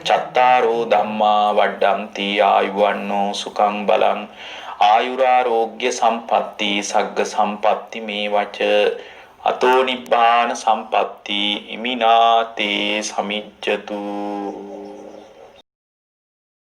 චත්තාරෝ ධම්මා වඩ්ඩಂತಿ ආයුවන්නෝ සුඛං බලං ආයුරාෝග්‍ය සම්පatti සග්ග සම්පatti මේ වච අතෝ නිබ්බාන සම්පatti ඉමිනාතේ සමිජ්ජතු